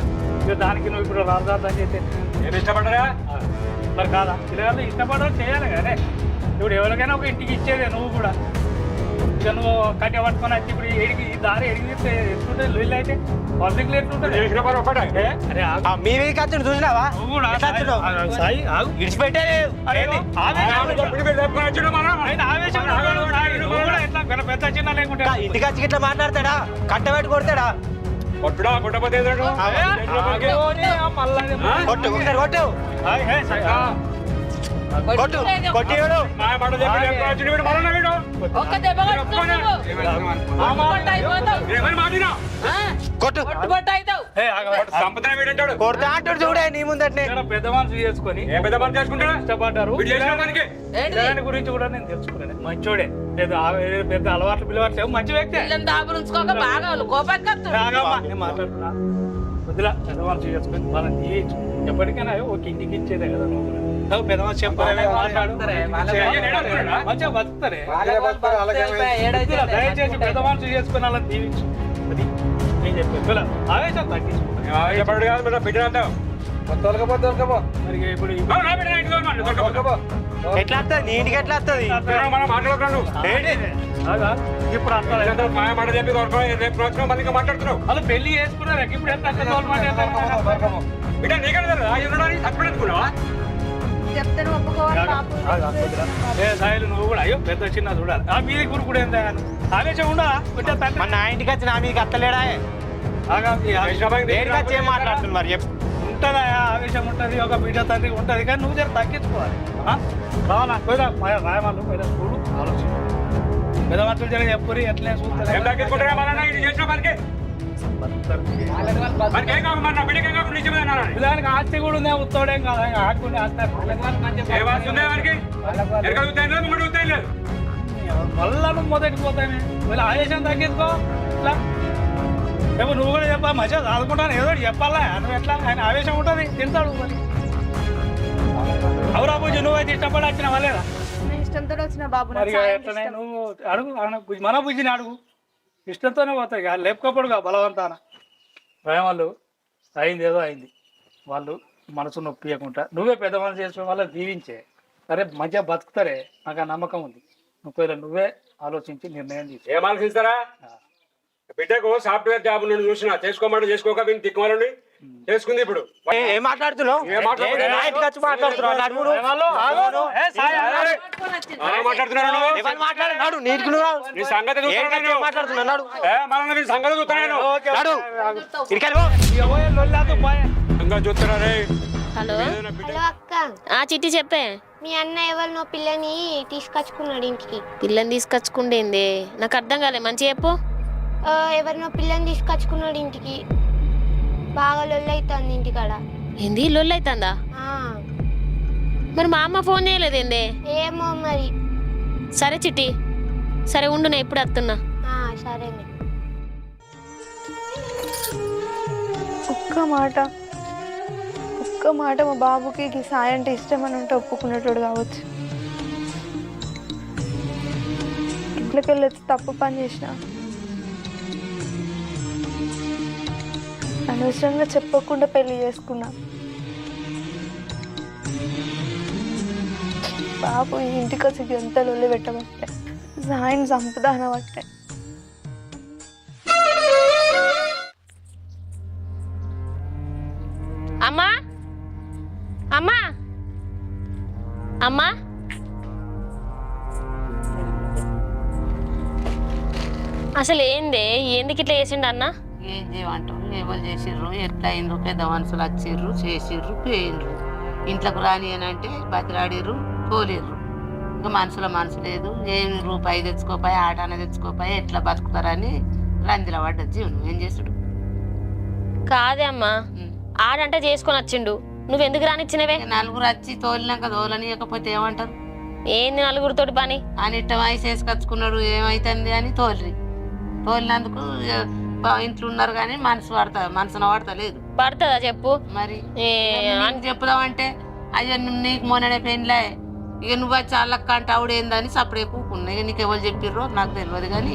ఇక దానికి నువ్వు ఇప్పుడు రాజార్థం చేస్తే నేను ఇష్టపడరా? మరి కాదా? పిల్లగాళ్ళు ఇష్టపడాలి చేయాలి కానీ ఇప్పుడు ఎవరికైనా ఒక ఇంటికి ఇచ్చేదే. నువ్వు కూడా ఇక నువ్వు కట్టె పట్టుకొని వచ్చి ఇప్పుడు ఎడికి ఈ దారి ఎడికి ఎట్లుంటే లొల్లి అయితే పబ్లిక్ ఎట్లుంటుంది? అరే మీరే ఖర్చు చూసినావా? నువ్వు కూడా సాయి ఆగు. విడిచిపెట్టే ఎట్లా పెద్ద చిన్న లేకుంటే ఇంటికి వచ్చి ఇట్లా మాట్లాడతాడా? కట్టబెట్టి కొడతాడా? కొట్టుడా కొట్టపోతే కొట్టు ఒకసారి కొట్టు. కొట్టు కొట్టివాడు. ఒక్క దెబ్బ కొట్టు కొడతా అంటాడు చూడే నీ ముందట్నే. పెద్ద మనసు చేసుకొని ఇష్టపడ్డారు. దాని గురించి కూడా నేను తెలుసుకున్నాను. మంచోడే, పెద్ద అలవాట్లు పిలవట్లేవు, మంచి వ్యక్తి. దాబురుంచుకోక బాగా కోపానికి మాట్లాడుతున్నా వద్దులా. పెద్ద మనసు చేసుకొని మనం తీయచ్చు. ఎప్పటికైనా ఒక ఇంటికి ఇచ్చేదే కదా. నువ్వు పెద్ద మనసు చెప్పాలి, మాట్లాడు, మంచిగా బతుకుతారే. దయచేసి పెద్ద మనసు చేసుకుని అలా దీవించు. అది నేను చెప్పాను. ఆవేశం తగ్గించుకుంటా. బిడ్డ మరి ఇప్పుడు ఎట్లా వస్తుంది నీ ఇంటికి ఎట్లా వస్తుంది మనం మాట్లాడుతున్నాను కాదా? ఇప్పుడు అట్లా మాయ మాట చెప్పి రేపు వచ్చిన మందికి మాట్లాడుతున్నావు వాళ్ళు పెళ్లి చేసుకున్నారు ఇప్పుడు ఎంత అట్లా తోలు మాట్లాడతారు? బిడ్డ నీకన్నా ఉండడానికి తప్పడనుకున్నావా చెప్తాను ఒప్పుకోవాలి బాబు ఏ సాయిలు నువ్వు కూడా అయ్యో పెద్ద చిన్న చూడాలి ఆ మీది గురు కూడా ఏందా ఆవేశం ఉండా కొంచెం తండ్రి మన నా ఇంటికి వచ్చి నా మీదకి అత్తలేడా దేనికి వచ్చి ఏం మాట్లాడుతుంది మరి చెప్పు ఉంటుందా ఆవేశం ఉంటుంది ఒక బిడ్డ తండ్రి ఉంటుంది కానీ నువ్వు జర తగ్గించుకోవాలి రావాలా పోయిరా రాయమాలు పోయిరా చూడు ఆలోచన పెద్ద మనుషులు జర చెప్పురి ఎట్లే చూస్తారు ఏం తగ్గించుకుంటారా మన ఇది చేసిన పనికి మనకి ఏం కావాలి మన బిడ్డకి ఏం కావాలి నిజమేనా పిల్లలకి ఆస్తి కూడా ఉంది ఉత్తోడేం కాదు ఆడుకునే ఆస్తి ఏ వాస్తు ఉందా మనకి ఎక్కడ ఉత్తాయి లేదు ముందు ఉత్తాయి లేదు మళ్ళా నువ్వు మొదటికి పోతానే మళ్ళీ ఆవేశం తగ్గించుకో ఇట్లా రేపు నువ్వు కూడా చెప్పా మంచిగా చదువుకుంటాను ఏదో ఒకటి చెప్పాలా నువ్వు ఎట్లా ఆయన ఆవేశం ఉంటుంది తింటాడు మరి అవురా పూజ నువ్వైతే ఇష్టపడి వచ్చిన వాళ్ళేదా నేను ఇష్టంతో వచ్చిన బాబు నాకు మరి సాయం ఎట్లనే ఇష్టం. నువ్వు అడుగు మన బుజ్జిని అడుగు ఇష్టంతోనే పోతాయి ఇక లేపుకోపడుగా బలవంతాన వాళ్ళు అయింది ఏదో అయింది వాళ్ళు మనసు నొప్పియకుండా నువ్వే పెద్ద మనసు చేసుకుని వాళ్ళని దీవించే సరే మంచిగా బతుకుతారే నాకు ఆ నమ్మకం ఉంది నువ్వే ఆలోచించి నిర్ణయం తీసు ఏం ఆలోచిస్తారా బిడ్డకు సాఫ్ట్వేర్ జాబ్ నేను చూసిన చేసుకోమంటే చేసుకోక వీని తిక్కుమని చేసుకుంది ఇప్పుడు ఏం మాట్లాడుతున్నావు ఏం మాట్లాడుతున్నావు? నా ఇంటికి వచ్చి మాట్లాడుతున్నావు నడుమురు. అలా మాట్లాడుతున్నాను నువ్వు? ఎవరు మాట్లాడినాడు నీకు నువ్వు నీ సంగతి చూస్తున్నాను ఏం నేను. మాట్లాడుతున్నావు నడు మళ్ళీ నీ సంగతి చూస్తున్నాను నడు ఇక్కడికి పో. సంగతి చూస్తున్నా రే హలో హలో అక్క ఆ చిట్టి చెప్పే మీ అన్న ఎవరినో పిల్లని తీసుకొచ్చుకున్నాడు ఇంటికి పిల్లని తీసుకొచ్చుకుండేంది నాకు అర్థం కాలే మంచి చెప్పు ఎవరినో పిల్లని తీసుకొచ్చుకున్నాడు ఇంటికి బాగా లొల్లైతుంది ఇంటికాడ ఏంది లొల్లి అవుతుందా ఆ, మరి మా అమ్మ ఫోన్ చేయలేదేందే ఏమో మరి సరే చిట్టి సరే ఉండు నేను ఎప్పుడు వస్తున్నా సరేనే ఒక్క మాట మా బాబుకి ఈ సాయం అంటే ఇష్టం అని ఉంటే ఒప్పుకునేటోడు కావచ్చు. ఇంట్లోకి వెళ్ళి వచ్చి తప్పు పని చేసిన అనవసరంగా చెప్పకుండా పెళ్లి చేసుకున్నా. బాబు ఈ ఇంటికి వచ్చి ఎంత లొల్లి పెట్టబట్టే సాయం సంపదాన పట్టే. అమ్మా అమ్మా అమ్మా అసలు ఏందే ఎందుకు ఇట్లా చేసిండు అన్న ఏం చేయమంటారు ఎవరు చేసిర్రు ఎట్లా అయినరు పెద్ద మనుషులు వచ్చిర్రు చేసిర్రు పోయినరు ఇంట్లోకి రాని అని అంటే బతిలాడిర్రు పోలేరు ఇంకా మనసు లేదు ఏమి రూపాయి తెచ్చుకోపాయి ఆటాన తెచ్చుకోపాయి ఎట్లా బతుకుతారని రందిలో పడ్డ జీవనం ఏం చేసుడు కాదే అమ్మా ఆడంటే చేసుకొని వచ్చిండు నువ్వెందుకు రానిచ్చినవే నలుగురు వచ్చి తోలినాక తోలనియకపోతే ఏమంటారు ఏంది నలుగురితోటి పని అని ఇట్ట వయసు వేసుకొచ్చుకున్నాడు ఏమైతుంది అని తోలినందుకు ఇంట్లో ఉన్నారు కానీ మనసున పడతలేదు పడుతుందా చెప్పు మరి ఏ, నీకు చెప్పుదామంటే అయ్యో నీకు మొన్ననే పెళ్ళే ఇక నువ్వు వచ్చి అల్లక్క అంటే ఆవిడేందని సప్పుడే ఊకున్నా ఇక నీకు ఎవరు చెప్పిర్రో నాకు తెలియదు కానీ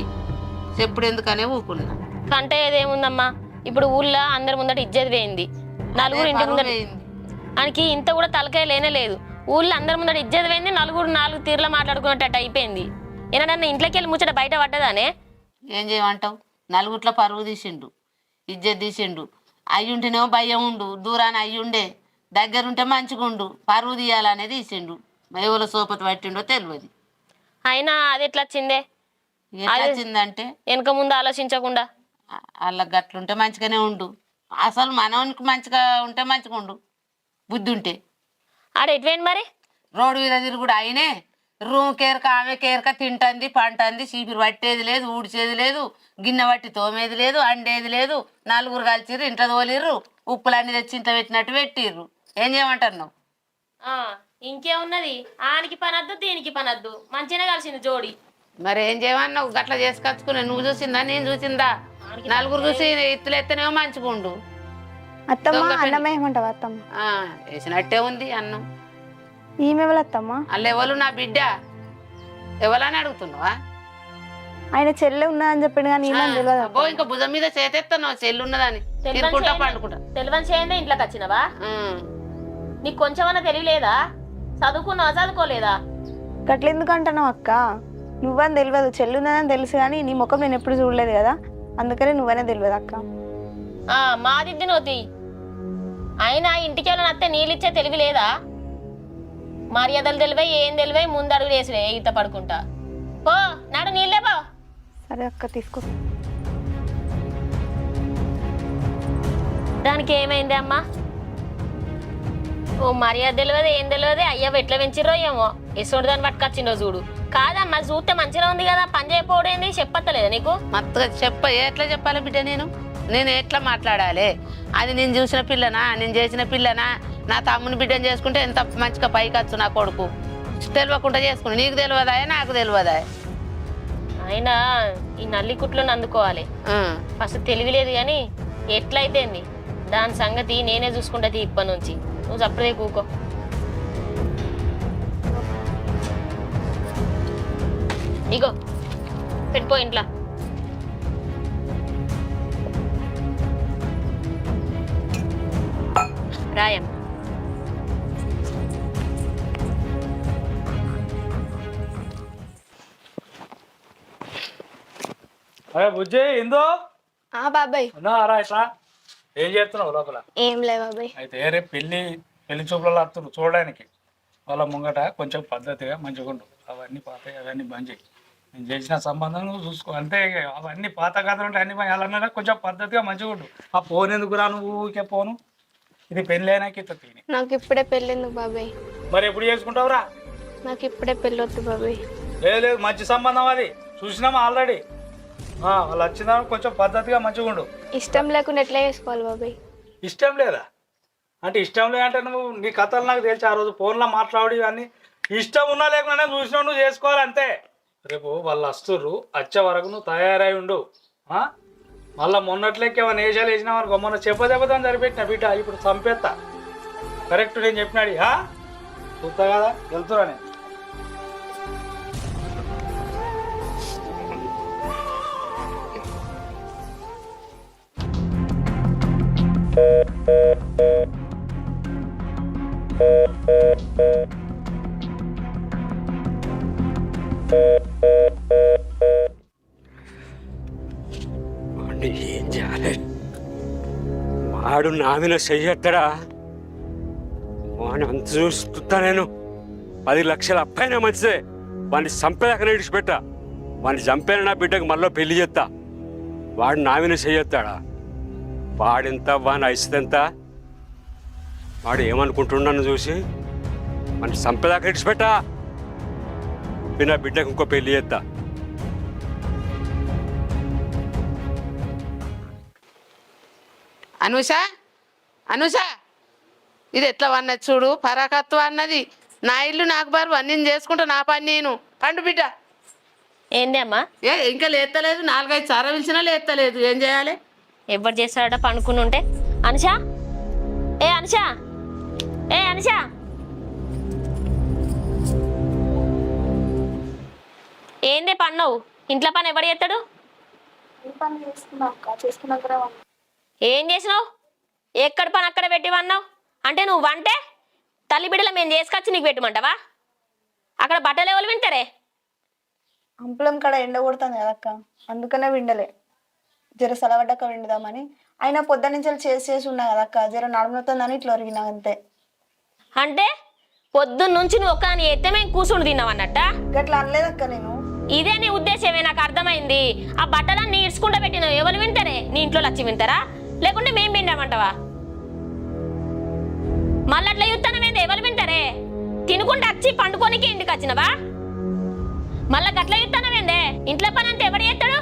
చెప్పుడు ఎందుకనే ఊకున్నా కంటే ఏదేముందమ్మా ఇప్పుడు ఊళ్ళో అందరి ముందట ఇజ్జత్ పోయింది నలుగురు ఇంటి ముందట ఆయనకి ఇంత కూడా తలకాయ లేనే లేదు ఊళ్ళో అందరి ముందట ఇజ్జత్ పోయింది నలుగురు నాలుగు తీర్ల మాట్లాడుకున్నట్టు అయిపోయింది ఏనాడన్నా ఇంట్లోకి వెళ్ళి ముచ్చట బయట పడ్డదానే ఏం చేయమంటావు నలుగుట్ల పరువు తీసిండు ఇజ్జత్ తీసిండు అయ్యుంటేనేమో భయం ఉండు దూరాన అయ్యుండే దగ్గరుంటే మంచిగుండు పరువు తీయాలనేది తీసిండు ఎవరో సోపతి పట్టిండో తెలియదు అయినా అది ఎట్లా వచ్చిందే ఎట్లా వచ్చిందంటే వెనక ముందు ఆలోచించకుండా వాళ్ళకి గట్లుంటే మంచిగానే ఉండు అసలు మనవనికి మంచిగా ఉంటే మంచిగా ఉండు బుద్ధి ఉంటే ఆడ ఎటువేండి మరి రోడ్డు మీద తిరుగుడు ఆయనే రూమ్ కేరక ఆమె కేరక తింటుంది పంటుంది చీపిరి పట్టేది లేదు ఊడ్చేది లేదు గిన్నె పట్టి తోమేది లేదు అండేది లేదు నలుగురు కలిసిర్రు ఇంట్లో తోలిర్రు ఉప్పులన్నీ తెచ్చి ఇంట్లో పెట్టినట్టు పెట్టిర్రు ఏం చేయమంటారు నువ్వు ఇంకేమున్నది ఆనికి పనద్దు దీనికి పనద్దు మంచిగానే కలిసింది జోడి మరి ఏం చేయమన్నావు గట్ల చేసుకొచ్చుకున్నా నువ్వు చూసిందా నేను చూసిందా నలుగురు చూసి ఇత్తులు ఎత్తనేమో మంచిగా ఉండు అత్తమ్మ అన్నం ఏమంటావా అత్తమ్మ? వేసినట్టే ఉంది అన్నం ఈమె ఎవరు అత్తమ్మ? వాళ్ళు ఎవరు నా బిడ్డ ఎవరని అడుగుతున్నావా ఆయన చెల్లె ఉన్నదని చెప్పిండు కానీ ఈమె తెలియదు. అబ్బో ఇంకా భుజం మీద చేతెత్తాను చెల్లి ఉన్నదని తినుకుంటా పండుకుంటా. తెలివని చేయండి ఇంట్లోకి వచ్చినవా? ఉమ్. నీకు కొంచెమన్నా తెలియలేదా? చదువుకున్నావా చదువుకోలేదా? గట్లెందుకు అంటున్నావు అక్క? నువ్వని తెలియదు, చెల్లుందని తెలుసు కానీ నీ ముఖం నేను ఎప్పుడు చూడలేదు కదా, అందుకనే నువ్వనే తెలియదు అక్క. మాదిద్ది నోతి అయినా ఇంటికి వెళ్ళిన అత్తే నీళ్ళిచ్చే తెలివి లేదా? మర్యాదలు తెలివై ఏం తెలివై ముందు అడుగు వేసి ఈత పడుకుంటా పో. నాడు నీళ్ళే పో. సరే అక్క తీసుకో. దానికి ఏమైంది అమ్మా? ఓ మర్యాద తెలియదు ఏం తెలియదు. అయ్యా ఎట్లా పెంచిరో ఏమో, ఎసోడు దాన్ని పట్టుకొచ్చిండో చూడు. కాదమ్మా చూస్తే మంచిగా ఉంది కదా, పని చేయకపోవడేంది చెప్పత్తలేదా నీకు? మత్తుగా ఎట్లా చెప్పాలి బిడ్డ? నేను ఎట్లా మాట్లాడాలి? అది నేను చూసిన పిల్లనా, నేను చేసిన పిల్లనా? నా తమ్ముని బిడ్డను చేసుకుంటే ఎంత మంచిగా పైకి వచ్చు నా కొడుకు. తెలియకుండా చేసుకుని నీకు తెలియదా నాకు తెలియదా? అయినా ఈ నల్లి కుట్లను అందుకోవాలి. ఫస్ట్ తెలివిలేదు కానీ ఎట్లయితేంది దాని సంగతి నేనే చూసుకుంటది ఇప్పటి నుంచి. నువ్వు చప్పుడే కూకో. ఇగో పెట్టిపో ఇంట్లో. రాయం అరే బుజ్జి ఇందో బాబాయ్ ఉన్నారా? ఇట్లా ఏం చేస్తున్నావు లోపల? ఏం లే బాబాయ్. అయితే రేపు పెళ్లి చూపులలో వస్తున్నారు చూడడానికి. వాళ్ళ ముంగట కొంచెం పద్ధతిగా మంచిగా ఉండు. అవన్నీ పాతాయి, అవన్నీ బంద్ చేయి. నేను చేసిన సంబంధం నువ్వు చూసుకో అంతే. అవన్నీ పాత కథలు ఉంటాయి, అన్ని వాళ్ళ కొంచెం పద్ధతిగా మంచిగా ఉండు. ఆ ఫోన్ ఎందుకు రా నువ్వు ఊరికే పోను? ఇది పెళ్ళి అయినాక ఇట్లా తిని. నాకు ఇప్పుడే పెళ్ళింది బాబాయ్. మరి ఎప్పుడు చేసుకుంటావురా? నాకు ఇప్పుడే పెళ్ళొద్దు బాబాయ్. లేదు మంచి సంబంధం అది చూసినామా ఆల్రెడీ. వాళ్ళు వచ్చిన కొంచెం పద్ధతిగా మంచిగా ఉండు. ఇష్టం లేకుండా ఎట్లా చేసుకోవాలి బాబాయ్? ఇష్టం లేదా అంటే ఇష్టం లేదంటే నువ్వు నీ కథలు నాకు తెలిసి ఆ రోజు ఫోన్లో మాట్లాడి ఇవన్నీ ఇష్టం ఉన్నా లేకుండా చూసినావు నువ్వు చేసుకోవాలి అంతే. రేపు వాళ్ళు వస్తుర్రు, వచ్చే వరకు నువ్వు తయారై ఉండు. మళ్ళీ మొన్నట్లెక్క ఏమైనా వేషాలు వేసినా మనకు మొన్న చెప్పదని సరిపెట్టిన బిడ్డ ఇప్పుడు చంపేస్తా. కరెక్ట్ నేను చెప్పినాడు. చూస్తా కదా వెళ్తురా నేను. ఏం చేయాలి? వాడు నా మీద చెయ్యట్టడా? వాడిని అంత చూస్తున్నా నేను. 10 లక్షల అప్పైనా మంచిదే. వాడిని చంపేదాకా విడిచిపెట్టా. వాడిని చంపేనా నా బిడ్డకు మళ్ళీ పెళ్లి చేస్తా. వాడు నా మీద చెయ్యొత్తాడా? వాడెంత వాడిని ఐసెంత? వాడు ఏమనుకుంటున్నాను చూసి వాడిని చంపేదాకా విడిచిపెట్టా. నా బిడ్డకు ఇంకో పెళ్లి చేస్తా. అనూష ఇది ఎట్లా అన్నది చూడు, పరాకత్వం అన్నది. నా ఇల్లు నాకు బరువు, నేను చేసుకుంటా నా పని నేను. పండు బిడ్డ. ఏంది అమ్మా? ఇంకా లేస్తలేదు, 4-5 సార్లు పిలిచినా లేస్తలేదు. ఏం చేయాలి? ఎవరు చేస్తాడట పనుకుని ఉంటే? అనుషా, ఏ అనుషా, ఏ అనుషా, ఏందే పన్నావు? ఇంట్లో పని ఎవడు చేస్తాడు? ఏం చేసినావు? ఎక్కడ పని అక్కడ పెట్టివన్నావు అంటే నువ్వు వంటే తల్లి బిడ్డల మేము చేసుకొచ్చి నీకు పెట్టమంటావా? అక్కడ బట్టలు ఎవరు వింటారే? అంపులం కాడ ఎండ కొడుతుంది కదక్క, అందుకనే విండలే. జర సలవడ్డక్క విండుదామని. అయినా పొద్దున్న నుంచి చేసి ఉన్నా కదక్క, జర నడుముతుందని ఇట్లా ఒరిగినా అంతే. అంటే పొద్దున్న నుంచి నువ్వు ఒక్క ఎత్తే మేము కూర్చుని తిన్నావు అన్నట్ట? గట్లా అనలేదక్క నేను. ఇదే నీ ఉద్దేశమే, నాకు అర్థమైంది. ఆ బట్టలన్నీ ఇడ్చుకుంటా పెట్టినావు, ఎవరు వింటారే? నీ ఇంట్లో వచ్చి వింటారా లేకుంటే మేము వింటామంటావా? మళ్ళీ అట్లా చూస్తానమేంది? ఎవరు వింటారే? తినుకుంటూ వచ్చి పండుకోనికి ఇంటికి వచ్చినవా? మళ్ళీ గట్ల చూస్తానమేందే? ఇంట్లో పని అంతా ఎవరు చేస్తాడు?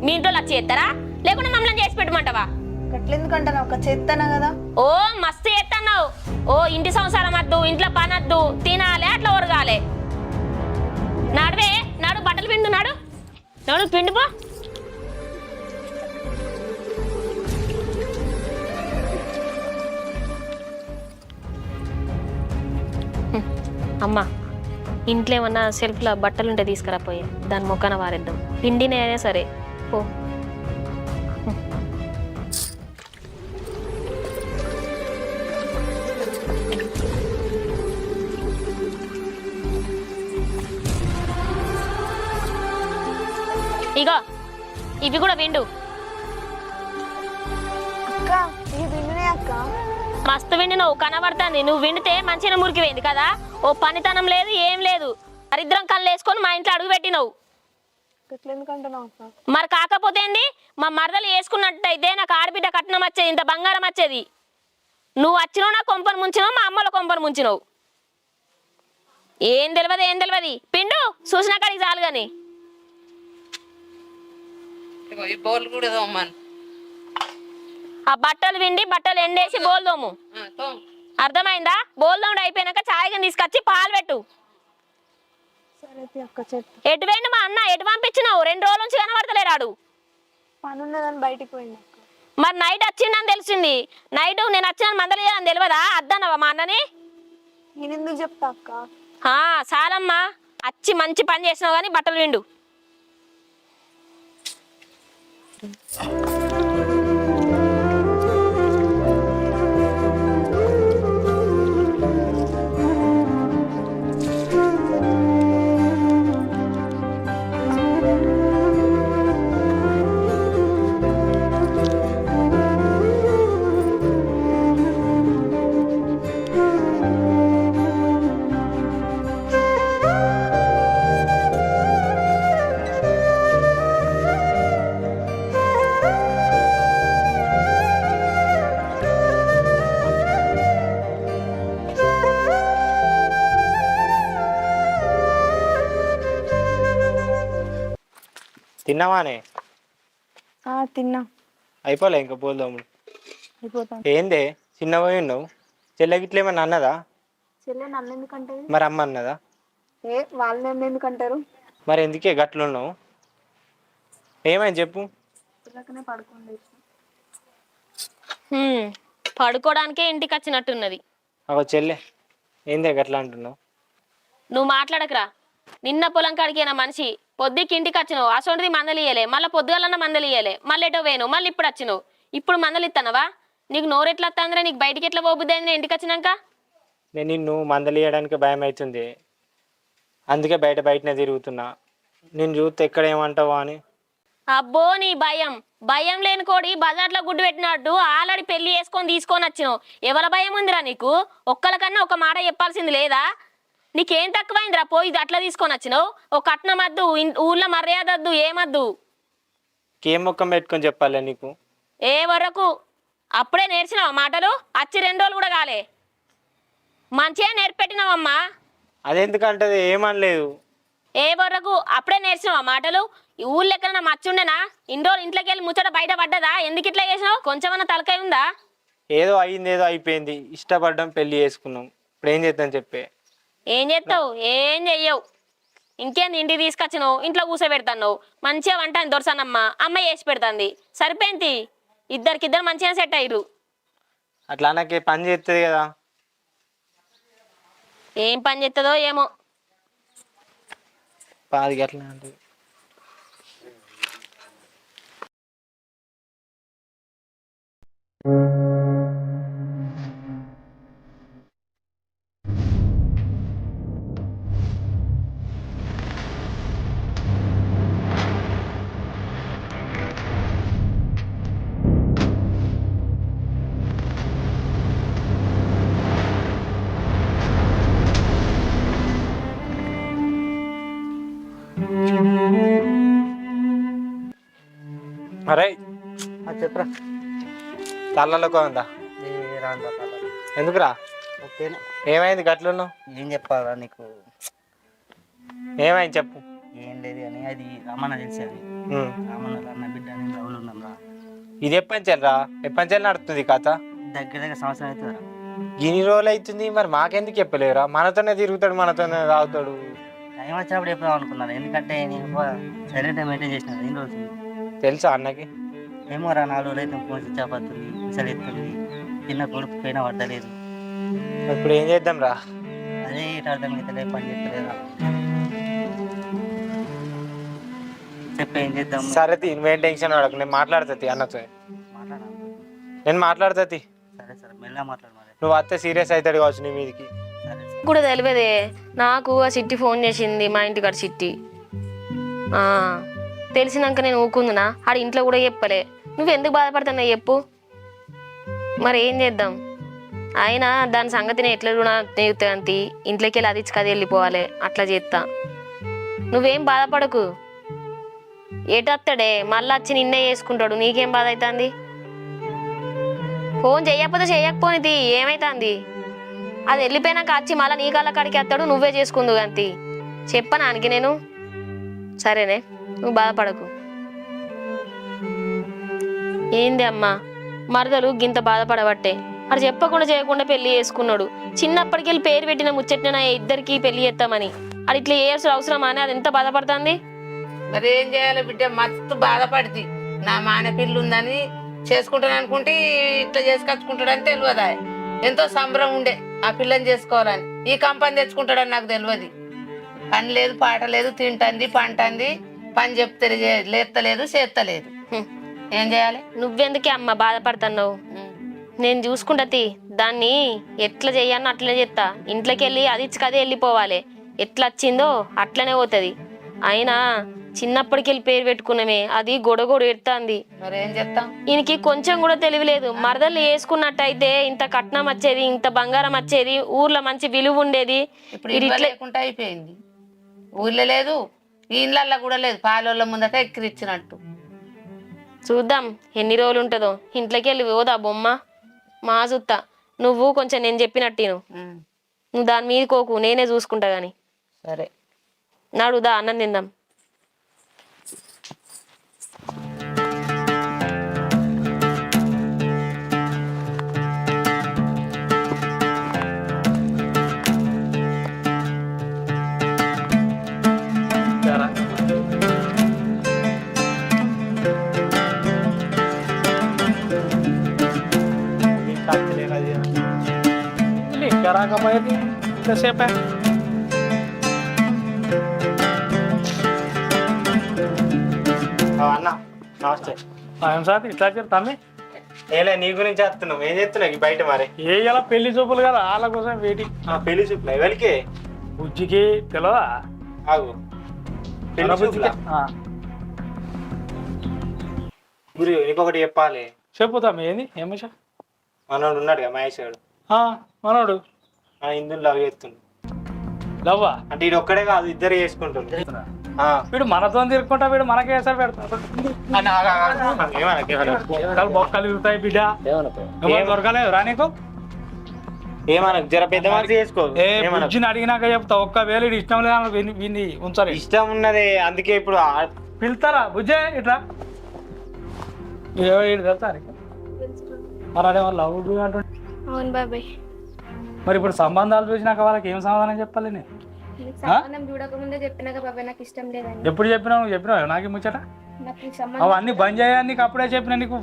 మీ ఇంట్లో వచ్చి చేస్తారా లేకుంటే మమ్మల్ని చేసి పెట్టమంటావా? గట్లెందుకంటాను ఒక చేస్తానా కదా. ఓ మస్తు చేస్తున్నావు. ఓ ఇంటి సంసారం వద్దు, ఇంట్లో పని వద్దు, తినాలి అట్లా ఒరగాలి. నడువే, నాడు బట్టలు పిండు, నాడు నాడు పిండిపో. అమ్మా ఇంట్లో ఏమన్నా సెల్ఫ్లో బట్టలు ఉంటే తీసుకురాపోయి దాని మొక్కన వారేద్దాం. పిండినే అయినా సరే పో. ఇగో ఇవి కూడా విండు. అక్క ఇది విన్నునే అక్క. మస్తు విండి నువ్వు కనబడుతుంది. నువ్వు విండితే మంచిగా మురికిపోయింది కదా. ఓ పనితనం లేదు ఏం లేదు. దరిద్రం కళ్ళు వేసుకొని మా ఇంట్లో అడుగు పెట్టినవు. ఎట్లా ఎందుకంటున్నావు అక్క? మరి కాకపోతే ఏంది, మా మరదలు వేసుకున్నట్టయితే నాకు ఆడబిడ్డ కట్నం వచ్చేది, ఇంత బంగారం వచ్చేది. నువ్వు వచ్చినావు నా కొంపను ముంచినావు, మా అమ్మల కొంపను ముంచినావు. ఏం తెలియదు పిండు చూసినా కాడికి చాలు కానీ. ఈ బోర్లు కూడా తోమను. ఆ బట్టలు విండి బట్టలు ఎండేసి బోల్దోము. అర్థమైందా? బోల్దోముడు అయిపోయినాక చాయగా తీసుకొచ్చి పాలు పెట్టు. సరే అక్క చెప్పు. ఎటు వెండి మా అన్న ఎటు పంపించినావు? 2 రోజుల నుంచి కనబడతలేరాడు. పని ఉన్నదని బయటికి పోయింది అక్క. మరి నైట్ వచ్చిందని తెలిసింది. నైట్ నేను వచ్చిన మందలేదని తెలియదా? అద్దనవా మా అన్నని? నేను ఎందుకు చెప్తా అక్క? చాలమ్మా, వచ్చి మంచి పని చేసినావు కానీ బట్టలు విండు. తిన్నావానే? తిన్నా. అయిపోలే ఇంకా పోల్దాము. అయిపోతాను. ఏందే చిన్న పోయి ఉన్నావు? చెల్లెకి ఏమన్నా అన్నదా? చెల్లె నన్ను ఎందుకంటే? మరి అమ్మ అన్నదా? వాళ్ళని ఎందుకంటారు? మరి ఎందుకే గట్లు ఉన్నావు? ఏమైంది చెప్పు. పిల్లకనే పడుకోండి. పడుకోవడానికే ఇంటికి వచ్చినట్టున్నది. అగో చెల్లె ఏందే గట్లా అంటున్నావు? నువ్వు మాట్లాడకరా. నిన్న పొలం కాడికేనా మనిషి, పొద్దుకి ఇంటికి వచ్చినావు, అసొంటిది మందలు ఇయ్యలే, మళ్ళీ పొద్దుగాలన్న మందలు ఇయ్యలే, మళ్ళీ ఎటో వేను, మళ్ళీ ఇప్పుడు వచ్చినావు. ఇప్పుడు మందలు ఇస్తానవా? నీకు నోరు ఎట్లా వస్తుందిరా? నీకు బయటికి ఎట్లా పోబుద్ది అయింది ఇంటికి వచ్చినాక? నేను నిన్ను మందలు ఇవ్వడానికి భయం అవుతుంది, అందుకే బయటనే తిరుగుతున్నా. నేను చూస్తే ఎక్కడ ఏమంటావా అని. అబ్బో నీ భయం లేని కోడి బజార్లో గుడ్డు పెట్టినట్టు ఆల్రెడీ పెళ్లి చేసుకొని తీసుకొని వచ్చినావు. ఎవరి భయం ఉందిరా నీకు? ఒక్కరికన్నా ఒక మాట చెప్పాల్సింది లేదా? నీకేం తక్కువైందిరా పోయి అట్లా తీసుకొని వచ్చినావు? ఒక కట్నం వద్దు, ఊళ్ళో మర్యాద వద్దు, ఏమద్దు. కేం మొక్కం పెట్టుకొని చెప్పాలి నీకు? ఏ వరకు అప్పుడే నేర్చినావా మాటలు? వచ్చి 2 రోజులు కూడా కాలే, మంచిగా నేర్పెట్టినావమ్మా. అదెందుకంటది? ఏమనలేదు. ఏ వరకు అప్పుడే నేర్చినావా మాటలు? ఈ ఊళ్ళో ఎక్కడన్నా మచ్చుండేనా? ఇన్ని రోజులు ఇంట్లోకి వెళ్ళి ముచ్చట బయట పడ్డదా? ఎందుకు ఇట్లా చేసినావు? కొంచెమన్నా తలకాయ ఉందా? ఏదో అయింది, ఏదో అయిపోయింది. ఇష్టపడ్డం, పెళ్లి చేసుకున్నాం. ఇప్పుడు ఏం చేద్దాం చెప్పే? ఏం చేస్తావు? ఏం చెయ్యవు. ఇంకేంది, ఇంటికి తీసుకొచ్చినావు, ఇంట్లో కూర్చోబెడతావు, మంచిగా వంట దొరసనమ్మ అమ్మ చేసి పెడుతుంది, సరిపోయింది. ఇద్దరు మంచిగా సెట్ అయ్యారు. అట్లా నాకే పని చేస్తుంది కదా. ఏం పని చేస్తుందో ఏమో. 10 గంటల అంటే అరే చెప్పరా. తల్లలో ఉందా? రాందా ఎందుకురా? ఓకేనా? ఏమైంది గట్లున్నావు? ఏం చెప్పాలా నీకు? ఏమైంది చెప్పు. ఏం లేదు కానీ అది రమణ తెలిసేది. రమణ అన్న బిడ్డ నేను రావులు ఉన్నాం రా. ఇది ఎప్పంచెల్రా? ఎప్పంచెల్ నడుస్తుంది కథ? దగ్గర సంవత్సరం అవుతుందా? ఇన్ని రోజులు అవుతుంది, మరి మాకెందుకు చెప్పలేరా? మనతోనే తిరుగుతాడు, మనతోనే తాగుతాడు. టైం వచ్చినప్పుడు ఎప్పుడు అనుకున్నాను, ఎందుకంటే నేను సైలెంట్ మెయింటైన్ చేసిన. ఏం రోజు తెలుసా అన్నకి? ఏమో రా, 4 రోజులు అయితే ఫోన్ స్విచ్ ఆఫ్ అవుతుంది, విసలు ఎత్తుంది, తిన్న కొడుకు పోయినా పడతలేదు. ఇప్పుడు ఏం చేద్దాం రా? అదే ఇటు అర్థం అవుతలే, పని చేస్తలేదా? చెప్పి ఏం చేద్దాం? సరే నువ్వేం టెన్షన్ పడకు, నేను మాట్లాడుతుంది అన్నతో. మాట్లాడాలి. నేను మాట్లాడుతుంది. సరే సరే, మెల్లగా మాట్లాడు. మరి నువ్వు అత్తే సీరియస్ అవుతాడు కావచ్చు నీ మీదకి. సరే సరే. కూడా తెలియదే నాకు. ఆ చిట్టి ఫోన్ చేసింది, మా ఇంటికాడ చిట్టి. తెలిసినాక నేను ఊకుందునా ఆడు ఇంట్లో కూడా చెప్పలే. నువ్వెందుకు బాధపడుతున్నావు చెప్పు. మరి ఏం చేద్దాం? అయినా దాని సంగతిని ఎట్లా నేర్పుతాంతి, ఇంట్లోకి వెళ్ళి అది కది వెళ్ళిపోవాలి, అట్లా చేస్తా. నువ్వేం బాధపడకు. ఏటొస్తాడే మళ్ళీ వచ్చి నిన్నే చేసుకుంటాడు, నీకేం బాధ అవుతుంది? ఫోన్ చెయ్యకపోతే చెయ్యకపోనిది ఏమైతుంది? అది వెళ్ళిపోయినాక వచ్చి మళ్ళీ నీ కాళ్ళ కాడికి వస్తాడు, నువ్వే చేసుకుందు అంతి. చెప్పనానికి నేను? సరేనే, నువ్వు బాధపడకు. ఏంది అమ్మా మరదలు గింత బాధపడబట్టే అది చెప్పకుండా చేయకుండా పెళ్లి చేసుకున్నాడు. చిన్నప్పటికెళ్ళి పేరు పెట్టిన ముచ్చట్న ఇద్దరికి పెళ్లి చేస్తామని అది ఇట్లా చేయాల్సిన అవసరమా అని అది ఎంత బాధపడుతుంది? మరి ఏం చేయాలి బిడ్డ, మస్తు బాధపడుతుంది. నా మాన పిల్లు ఉందని చేసుకుంటాను అనుకుంటే ఇట్లా చేసుకొచ్చుకుంటాడని తెలియదా? ఎంతో సంబరం ఉండే ఆ పిల్లని చేసుకోవాలని. ఈ కంపని తెచ్చుకుంటాడని నాకు తెలియదు. పని లేదు, పాట లేదు, తింటుంది, పంటుంది, పని చెప్తే లేస్తలేదు, చేస్తలేదు. ఏం చేయాలి? నువ్వెందుకే అమ్మ బాధపడుతున్నావు? నేను చూసుకుంటా, దాన్ని ఎట్లా చెయ్యాలో అట్లనే చేస్తా. ఇంట్లోకి వెళ్ళి అది కదే వెళ్ళిపోవాలి. ఎట్లా వచ్చిందో అట్లనే పోతుంది. అయినా చిన్నప్పటికెళ్ళి పేరు పెట్టుకున్నామే, అది గొడగొడ ఎడుతుంది. మరి ఏం చేస్తాం? ఈయనకి కొంచెం కూడా తెలియలేదు. మరదలు వేసుకున్నట్టయితే ఇంత కట్నం వచ్చేది, ఇంత బంగారం వచ్చేది, ఊర్లో మంచి విలువ ఉండేది. ఇప్పుడు ఇట్లా లేకుండా అయిపోయింది. ఊర్లో లేదు, ఈ ఇళ్ళల్లో కూడా లేదు. పాలోళ్ళ ముందట ఎక్కిరిచ్చినట్టు. చూద్దాం ఎన్ని రోజులు ఉంటుందో. ఇంట్లోకి వెళ్ళి పోదా బొమ్మ మా చూస్తా. నువ్వు కొంచెం నేను చెప్పినట్టు నువ్వు దాని మీద కోకు, నేనే చూసుకుంటా గాని. సరే నాడుదా అన్నం తిందాం. ఇంకా రాకపోయేది ఎంతసేపే? అన్న నమస్తే. సార్ ఇట్లా చెప్తాను. ఏలే నీ గురించి వస్తున్నాం. ఏం చేస్తున్నావు బయట? మరి ఏ ఇలా పెళ్లి చూపులు కదా, వాళ్ళ కోసం వెయిటింగ్. పెళ్లి చూపులు ఎవరికి? బుజ్జికి తెలియదా? ఆగు, పెళ్లి చూపులా? గురి ఇంకొకటి చెప్పాలి. చెప్పుతాం. ఏంది ఏం విషయం? మనోడు ఉన్నాడు కదా మహేష్ గారు, మనోడు మన ఇందులో లవ్ చేస్తుండు. లవ్వా? అంటే వీడు ఒక్కడే కాదు, ఇద్దరు చేసుకుంటుండ్రు. వీడు మనతో తిరుక్కుంటా, వీడు మనకే వేసారు పెడతాడు. బొక్కలు తిరుగుతాయి బిడ్డ. దొరకలేదు రా నీకు? ఏమన్నా జర పెద్ద మనసు చేసుకో. బుజ్జిని అడిగినాక చెప్తా. ఒక్కవేళ ఇది ఇష్టం లేదా విని ఉంచారు. ఇష్టం ఉన్నది, అందుకే ఇప్పుడు పిలుస్తారా? బుజ్జే ఇట్లా తెలుసా మరి లవ్ అంటు. అవును బాబాయ్. మరి ఇప్పుడు సంబంధాలు చూసినాక వాళ్ళకి ఏం సమాధానం చెప్పాలి? నేను సంబంధం చూడకముందే చెప్పినాక బాబాయ్ నాకు ఇష్టం లేదని. ఎప్పుడు చెప్పినావు నాకు ముచ్చట? అవన్నీ బంద్ చేయాలి. నీకు అప్పుడే చెప్పినా. నీకు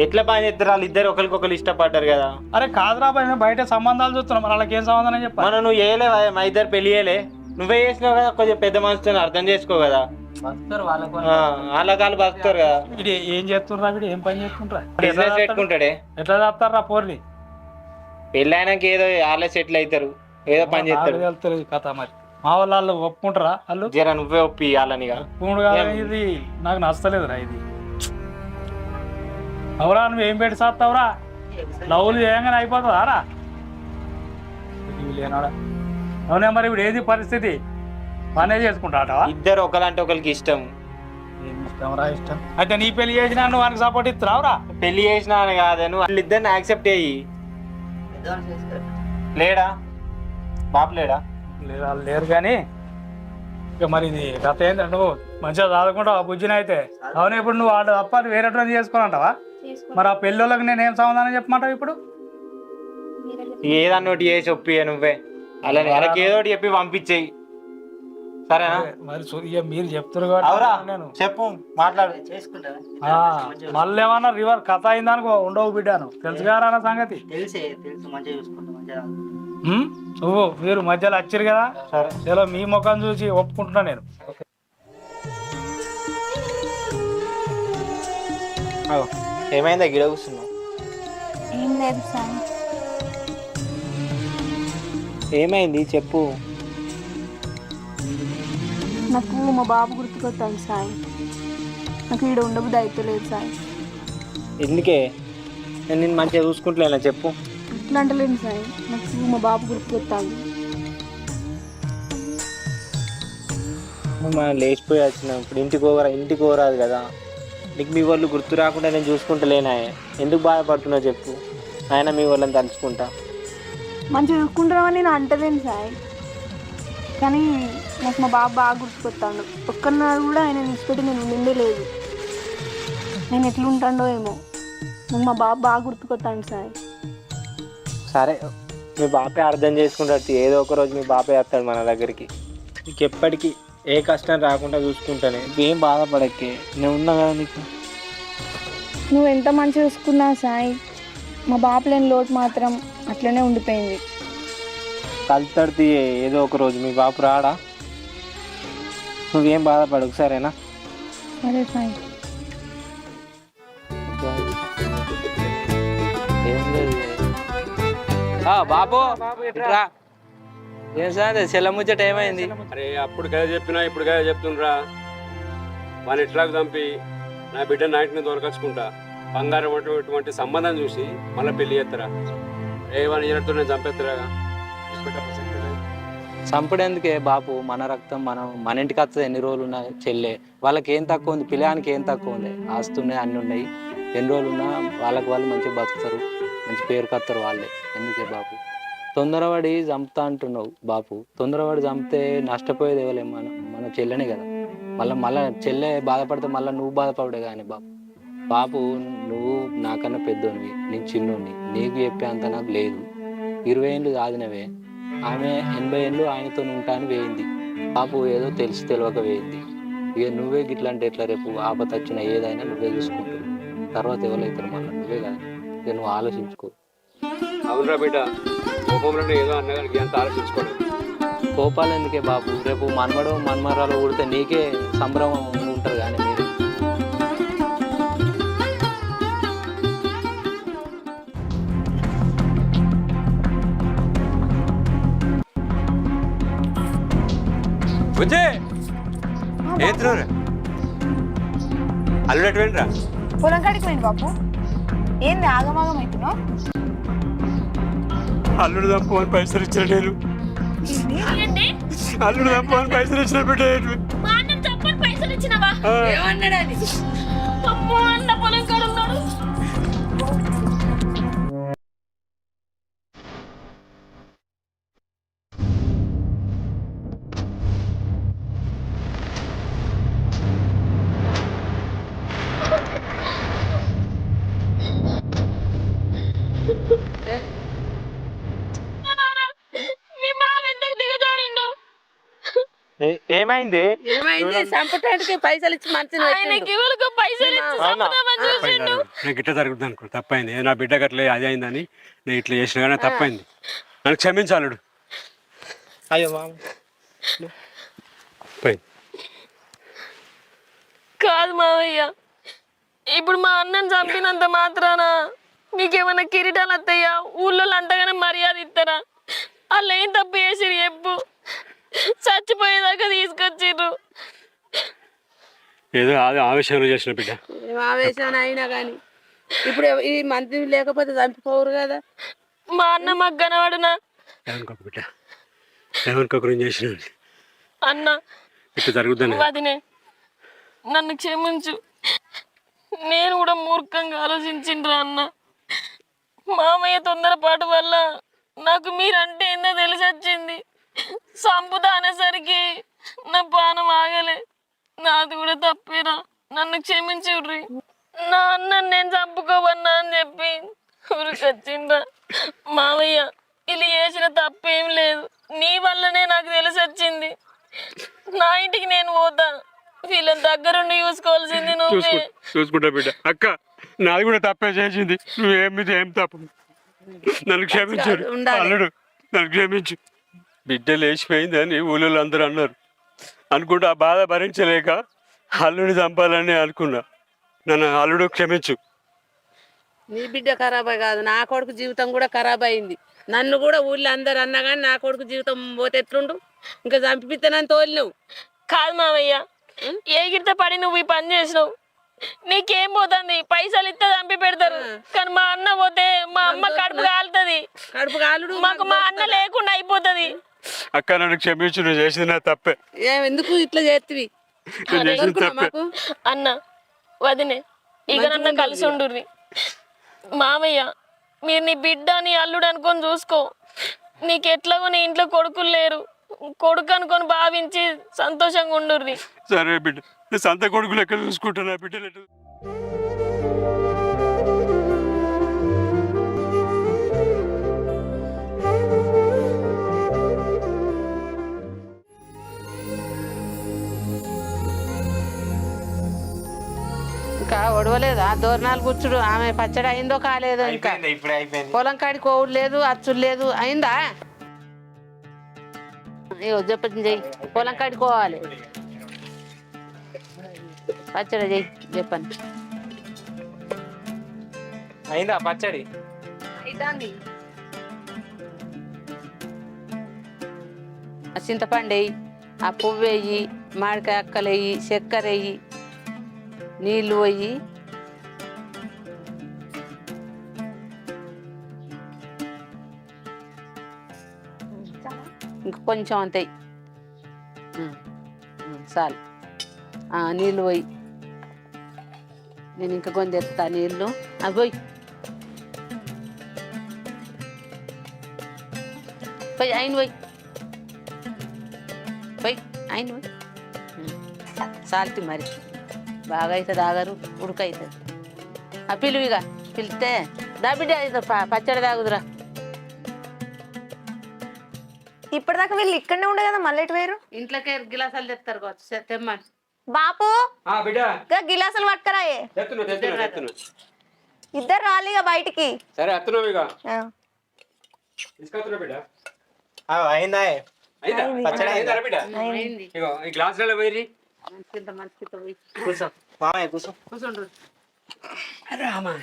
ఎట్లా పని చేస్తారు? వాళ్ళు ఇద్దరు ఒకరికొకరు ఇష్టపడ్డారు కదా. అరే కాదురా బాయ్, బయట సంబంధాలు చూస్తున్నాం, మరి వాళ్ళకి ఏం సమాధానం చెప్పాలి? మనం నువ్వు చేయలేవా? మా ఇద్దరు పెళ్లి చేయలే, నువ్వే చేసినావు కదా. కొంచెం పెద్ద మనసుతో అర్థం చేసుకో కదా. వాళ్ళకాలు బతుకుతారు కదా. వీడు ఏం చేస్తుండ్రా? వీడు ఏం పని చేస్తుండ్రా? బిజినెస్ పెట్టుకుంటాడే. ఎట్లా చెప్తారా పోర్ని? పెళ్ళి అయినాక ఏదో వాళ్ళే సెటిల్ అవుతారు, ఏదో పని చేస్తారు. వెళ్తారు కథ. మరి మా వాళ్ళు ఒప్పుకుంటారా? వాళ్ళు జర నువ్వే ఒప్పి వాళ్ళని. ఇది నాకు నచ్చలేదురా. ఇది అవురా? నువ్వు ఏం పెట్టి చేస్తావురా? లవ్లు చేయంగానే అయిపోతుందా రా? లేనాడా? అవునే. మరి ఇప్పుడు ఏది పరిస్థితి? పనే చేసుకుంటావా? ఇద్దరు ఒకలంటే ఒకరికి ఇష్టం. ఏం ఇష్టం రా? ఇష్టం అయితే నీ పెళ్లి చేసినా నువ్వు వానికి సపోర్ట్ ఇస్తున్నావురా? పెళ్లి చేసినా అని కాదు, నువ్వు వాళ్ళిద్దరిని యాక్సెప్ట్ అయ్యి. లేడా బాబు? లేడా? లేదా లేరు కానీ ఇక మరి ఇది గత ఏంటంటే నువ్వు మంచిగా చదువుకుంటావు ఆ బుజ్జిని అయితే. అవును. ఇప్పుడు నువ్వు వాడు తప్ప వేరే చేసుకోనంటావా? మరి ఆ పెళ్ళోళ్ళకి నేను ఏం సమాధానం చెప్పమంటావు ఇప్పుడు? ఏదన్నా ఒకటి చేసి ఒప్పి నువ్వే. అలా వాళ్ళకి ఏదో ఒకటి చెప్పి పంపించేయి, సరేనా? మరి ఇక మీరు చెప్తారు కాబట్టి నేను చెప్పు, మాట్లాడు. మళ్ళీ ఏమన్నా రివర్ కథ అయిందనుకో ఉండవు బిడ్డాను. తెలుసు కదా అన్న సంగతి? నువ్వు మీరు మధ్యలో వచ్చారు కదా. సరే మీ ముఖం చూసి ఒప్పుకుంటున్నా నేను. ఏమైందా గిడ కూర్చున్నావు? ఏం లేదు సార్. ఏమైంది చెప్పు. నాకు మా బాబు గుర్తుకొస్తాను సాయి. నాకు ఈడ ఉండబుద్ధి అయితలేదు సాయి. ఎందుకే నేను నిన్ను మంచిగా చూసుకుంటలేనా చెప్పు. అట్లా అంటలేను సాయి, నాకు మా బాబు గుర్తుకొస్తాను. మనం లేచిపోయి వచ్చినాం, ఇప్పుడు ఇంటికి పోరాదు కదా. నీకు మీ వాళ్ళు గుర్తు రాకుండా నేను చూసుకుంటలేనా? ఎందుకు బాధపడుతున్నావు చెప్పు. ఆయన మీ వాళ్ళని తలుచుకుంటా. మంచిగా చూసుకుంటున్నామని నేను అంటలేను సాయి, కానీ నాకు మా బాబు బాగా గుర్తుకొస్తాడు. ఒక్కనాడు కూడా ఆయన నిలిచిపెట్టి నేను ఉండిందే లేదు. నేను ఎట్లా ఉంటాడో ఏమో, నాకు మా బాబు బాగా గుర్తుకొస్తాడు సాయి. సరే, మీ బాపే అర్థం చేసుకుంటాడు. ఏదో ఒక రోజు మీ బాపే వస్తాడు మన దగ్గరికి. నీకు ఎప్పటికీ ఏ కష్టం రాకుండా చూసుకుంటానే, ఏం బాధపడకే. నేను ఉన్నా కదా నీకు. నువ్వు ఎంత మంచిగా చూసుకున్నా సాయి, మా బాబు లేని లోటు మాత్రం అట్లనే ఉండిపోయింది. కలుతాడు ఏదో ఒక రోజు మీ బాపు రాడా. నువ్వేం బాధపడకు సరేనా? సరే సాయి. బాబు రా. ఏం సార్ చెల్ల ముచ్చట ఏమైంది? అరే అప్పుడు కదా చెప్పినా ఇప్పుడు కదా చెప్తుండ్రా. వాని ఎట్లాగ చంపి నా బిడ్డ నాటిని దొరకచ్చుకుంటా, బంగారం అటువంటి సంబంధం చూసి మళ్ళీ పెళ్లి చేస్తారా? వాని ఇరతో నేను చంపేస్తారా? చంపడేందుకే బాపు, మన రక్తం మన ఇంటికి వస్తుంది. ఎన్ని రోజులు ఉన్నా చెల్లె వాళ్ళకి ఏం తక్కువ ఉంది, పిల్లగానికి ఏం తక్కువ ఉంది. ఆస్తున్నాయి, అన్నీ ఉన్నాయి. ఎన్ని రోజులు ఉన్నా వాళ్ళు మంచిగా బతుకుతారు, మంచి పేరు కత్తారు వాళ్ళే. ఎందుకే బాపు తొందరపడి చంపుతా అంటున్నావు? బాపు తొందరపడి చంపితే నష్టపోయేది ఎవలే? మన చెల్లెనే కదా. మళ్ళీ చెల్లె బాధపడితే మళ్ళీ నువ్వు బాధపడే కానీ బాపు నువ్వు నాకన్నా పెద్దోనివి, నేను చిన్నోని. నీకు చెప్పే అంత నాకు లేదు. 20 ఏళ్ళు సాధినవే, ఆమె 80 ఏళ్ళు ఆయనతో ఉంటాను వేయింది. బాపు ఏదో తెలిసి తెలియక వేయింది. ఇక నువ్వే గిట్లా అంటే ఎట్లా? రేపు ఆపత వచ్చిన ఏదైనా నువ్వే చూసుకుంటావు. తర్వాత ఎవరైతారు మళ్ళీ? నువ్వే కదా. ఇక నువ్వు ఆలోచించుకో. అవునరా బిడ్డ, కోపంలో ఏదో అన్నగారికి ఎంత ఆలోచించుకోలేదు. కోపాలు ఎందుకే బాబు? రేపు మన్మరాలు ఉడితే నీకే సంభ్రమం ఉంటారు కానీ మీరు. అల్లుడు ఎటువేంట్రా? పొలం కాడికి పోయింది బాబు. ఏంది ఆగమాగం అవుతున్నావు? అల్లుడు తప్పని పైసలు ఇచ్చిన నేను, అల్లుడు తప్పని పైసలు ఇచ్చిన బిడ్డ. ఏమన్నాడని? ఏమైంది? ఏమైంది? చంపటానికి పైసలు ఇచ్చి మంచిగా నాకు ఇట్లా జరుగుతుంది అనుకో, తప్పైంది. నా బిడ్డకి అట్లా అది అయిందని నేను ఇట్లా చేసిన కానీ తప్పైంది. నన్ను క్షమించాలుడు. అయ్యో మామ కాదు మావయ్య, ఇప్పుడు మా అన్నని చంపినంత మాత్రాన మీకేమన్నా కిరీటాలు వస్తాయా? ఊళ్ళో అంతగానే మర్యాద ఇస్తారా? వాళ్ళు ఏం తప్పు చేసిరు చెప్పు? చచ్చిపోయేదాకా తీసుకొచ్చిర్రు. ఏదో అది ఆవేశంలో చేసిన బిడ్డ. ఆవేశం అయినా కానీ ఇప్పుడు ఈ మంత్రి లేకపోతే చంపిపోరు కదా. మా అన్న మాకు కనబడునా? ఏమనుకోక బిడ్డ, ఏమనుకోక చేసిన అన్న ఇట్లా జరుగుతుంది. వదినే నన్ను క్షమించు. నేను కూడా మూర్ఖంగా ఆలోచించిండ్రా అన్న. మామయ్య తొందరపాటు వల్ల నాకు మీరంటే ఏందో తెలిసి వచ్చింది. సంపుతా అనేసరికి నా పానం ఆగలే. నాది కూడా తప్పేరా, నన్ను క్షమించుర్రి. నా అన్నని నేను చంపుకోవన్నా అని చెప్పి ఊరికొచ్చిండ్రా. మామయ్య ఇలా చేసిన తప్పేం లేదు, నీ వల్లనే నాకు తెలిసి వచ్చింది. నా ఇంటికి నేను పోతా, వీళ్ళని దగ్గరుండి చూసుకోవాల్సింది నువ్వే. చూసుకుంటా బిడ్డ. అక్క నాది కూడా తప్పే చేసింది, నువ్వేం తప్పు. నన్ను క్షమించు అల్లుడు, నన్ను క్షమించు. బిడ్డ లేచిపోయిందని ఊళ్ళో అందరూ అన్నారు. అనుకుంటా ఆ బాధ భరించలేక అల్లుడిని చంపాలని అనుకున్నా. నన్ను అల్లుడు క్షమించు. నీ బిడ్డ ఖరాబ్ కాదు, నా కొడుకు జీవితం కూడా ఖరాబ్ అయింది. నన్ను కూడా ఊళ్ళో అందరు అన్నా కానీ నా కొడుకు జీవితం పోతే ఎట్లుండు? ఇంకా చంపిస్తానని తోలినవు కాదు మావయ్య, ఏ గిరిత పడి నువ్వు ఈ పని చేసినావు. నీకేం పోతుంది పైసలు ఇస్తే చంపి పెడతారు కానీ మా అన్న పోతే మా అమ్మ కడుపు కాలుతుంది కడుపు కాలుడు మాకు మా అన్న లేకుండా అయిపోతుంది. అక్క నన్ను క్షమించు, నువ్వు చేసిన నా తప్పే. ఎందుకు ఇట్లా చేతివి నేను చేసిన తప్పే. మాకు అన్న వదినే ఇక నన్ను కలిసి ఉండుర్రి. మామయ్య మీరు నీ బిడ్డ నీ అల్లుడు అనుకొని చూసుకో. నీకు ఎట్లాగో నీ ఇంట్లో కొడుకులు లేరు, కొడుకు అనుకొని భావించి సంతోషంగా ఉండుర్రి. సరే బిడ్డ, నేను సంత కొడుకులు ఎక్కడ చూసుకుంటున్నా బిడ్డలు. ఇంకా ఒడవలేదా దోరణాలు కూర్చుడు? ఆమె పచ్చడి అయిందో కాలేదో? ఇంకా ఇప్పుడే అయిపోయింది. పొలం కాడికి కోవుడు లేదు, అచ్చుడు లేదు, అయిందా? అయ్యో చెప్పండి చెయ్యి, పొలం కాడికి పోవాలి, పచ్చడి చెయ్యి చెప్పండి. అయిందా పచ్చడి? ఆ చింతపండు వేయి, ఆ పువ్వు వేయి, మామిడికాయ అక్కలు వేయి, చక్కెర వేయి, నీళ్ళు పోయి ఇంక కొంచెం అంతాయి చాలు. నీళ్ళు పోయి, నేను ఇంకా కొంచెం ఎత్తా నీళ్ళు, అవి పోయి పోయి ఆయన పోయి పోయి ఆయన పోయి సాల్తి మరి బాగా అవుతుంది, ఆగరు ఉడకవుతుంది. ఆ పిలువిగా పిలిస్తే దా బిడ్డ అవుతుంది పచ్చడి తాగుదురా. ఇప్పటిదాకా వీళ్ళు ఇక్కడనే ఉండే కదా, మళ్ళీ ఎటు వేరు? ఇంట్లోకే గిలాసాలు తెస్తారు కావచ్చు, తెమ్మని. బాపు బిడ్డ గా గిలాసులు పట్టుకరాయే. ఇద్దరు రాలిగా బయటికి. సరే అత్తను ఇక ఆ. తీసుకొస్తున్నా బిడ్డ. అయిందా పచ్చడి? అయిందా బిడ్డ? అయింది. ఇగో ఈ గ్లాసులలో పోయి మంచిగా మంచిగా పోయి కూర్చో మామయ్య కూర్చో. కూర్చోండ్రు. రామా.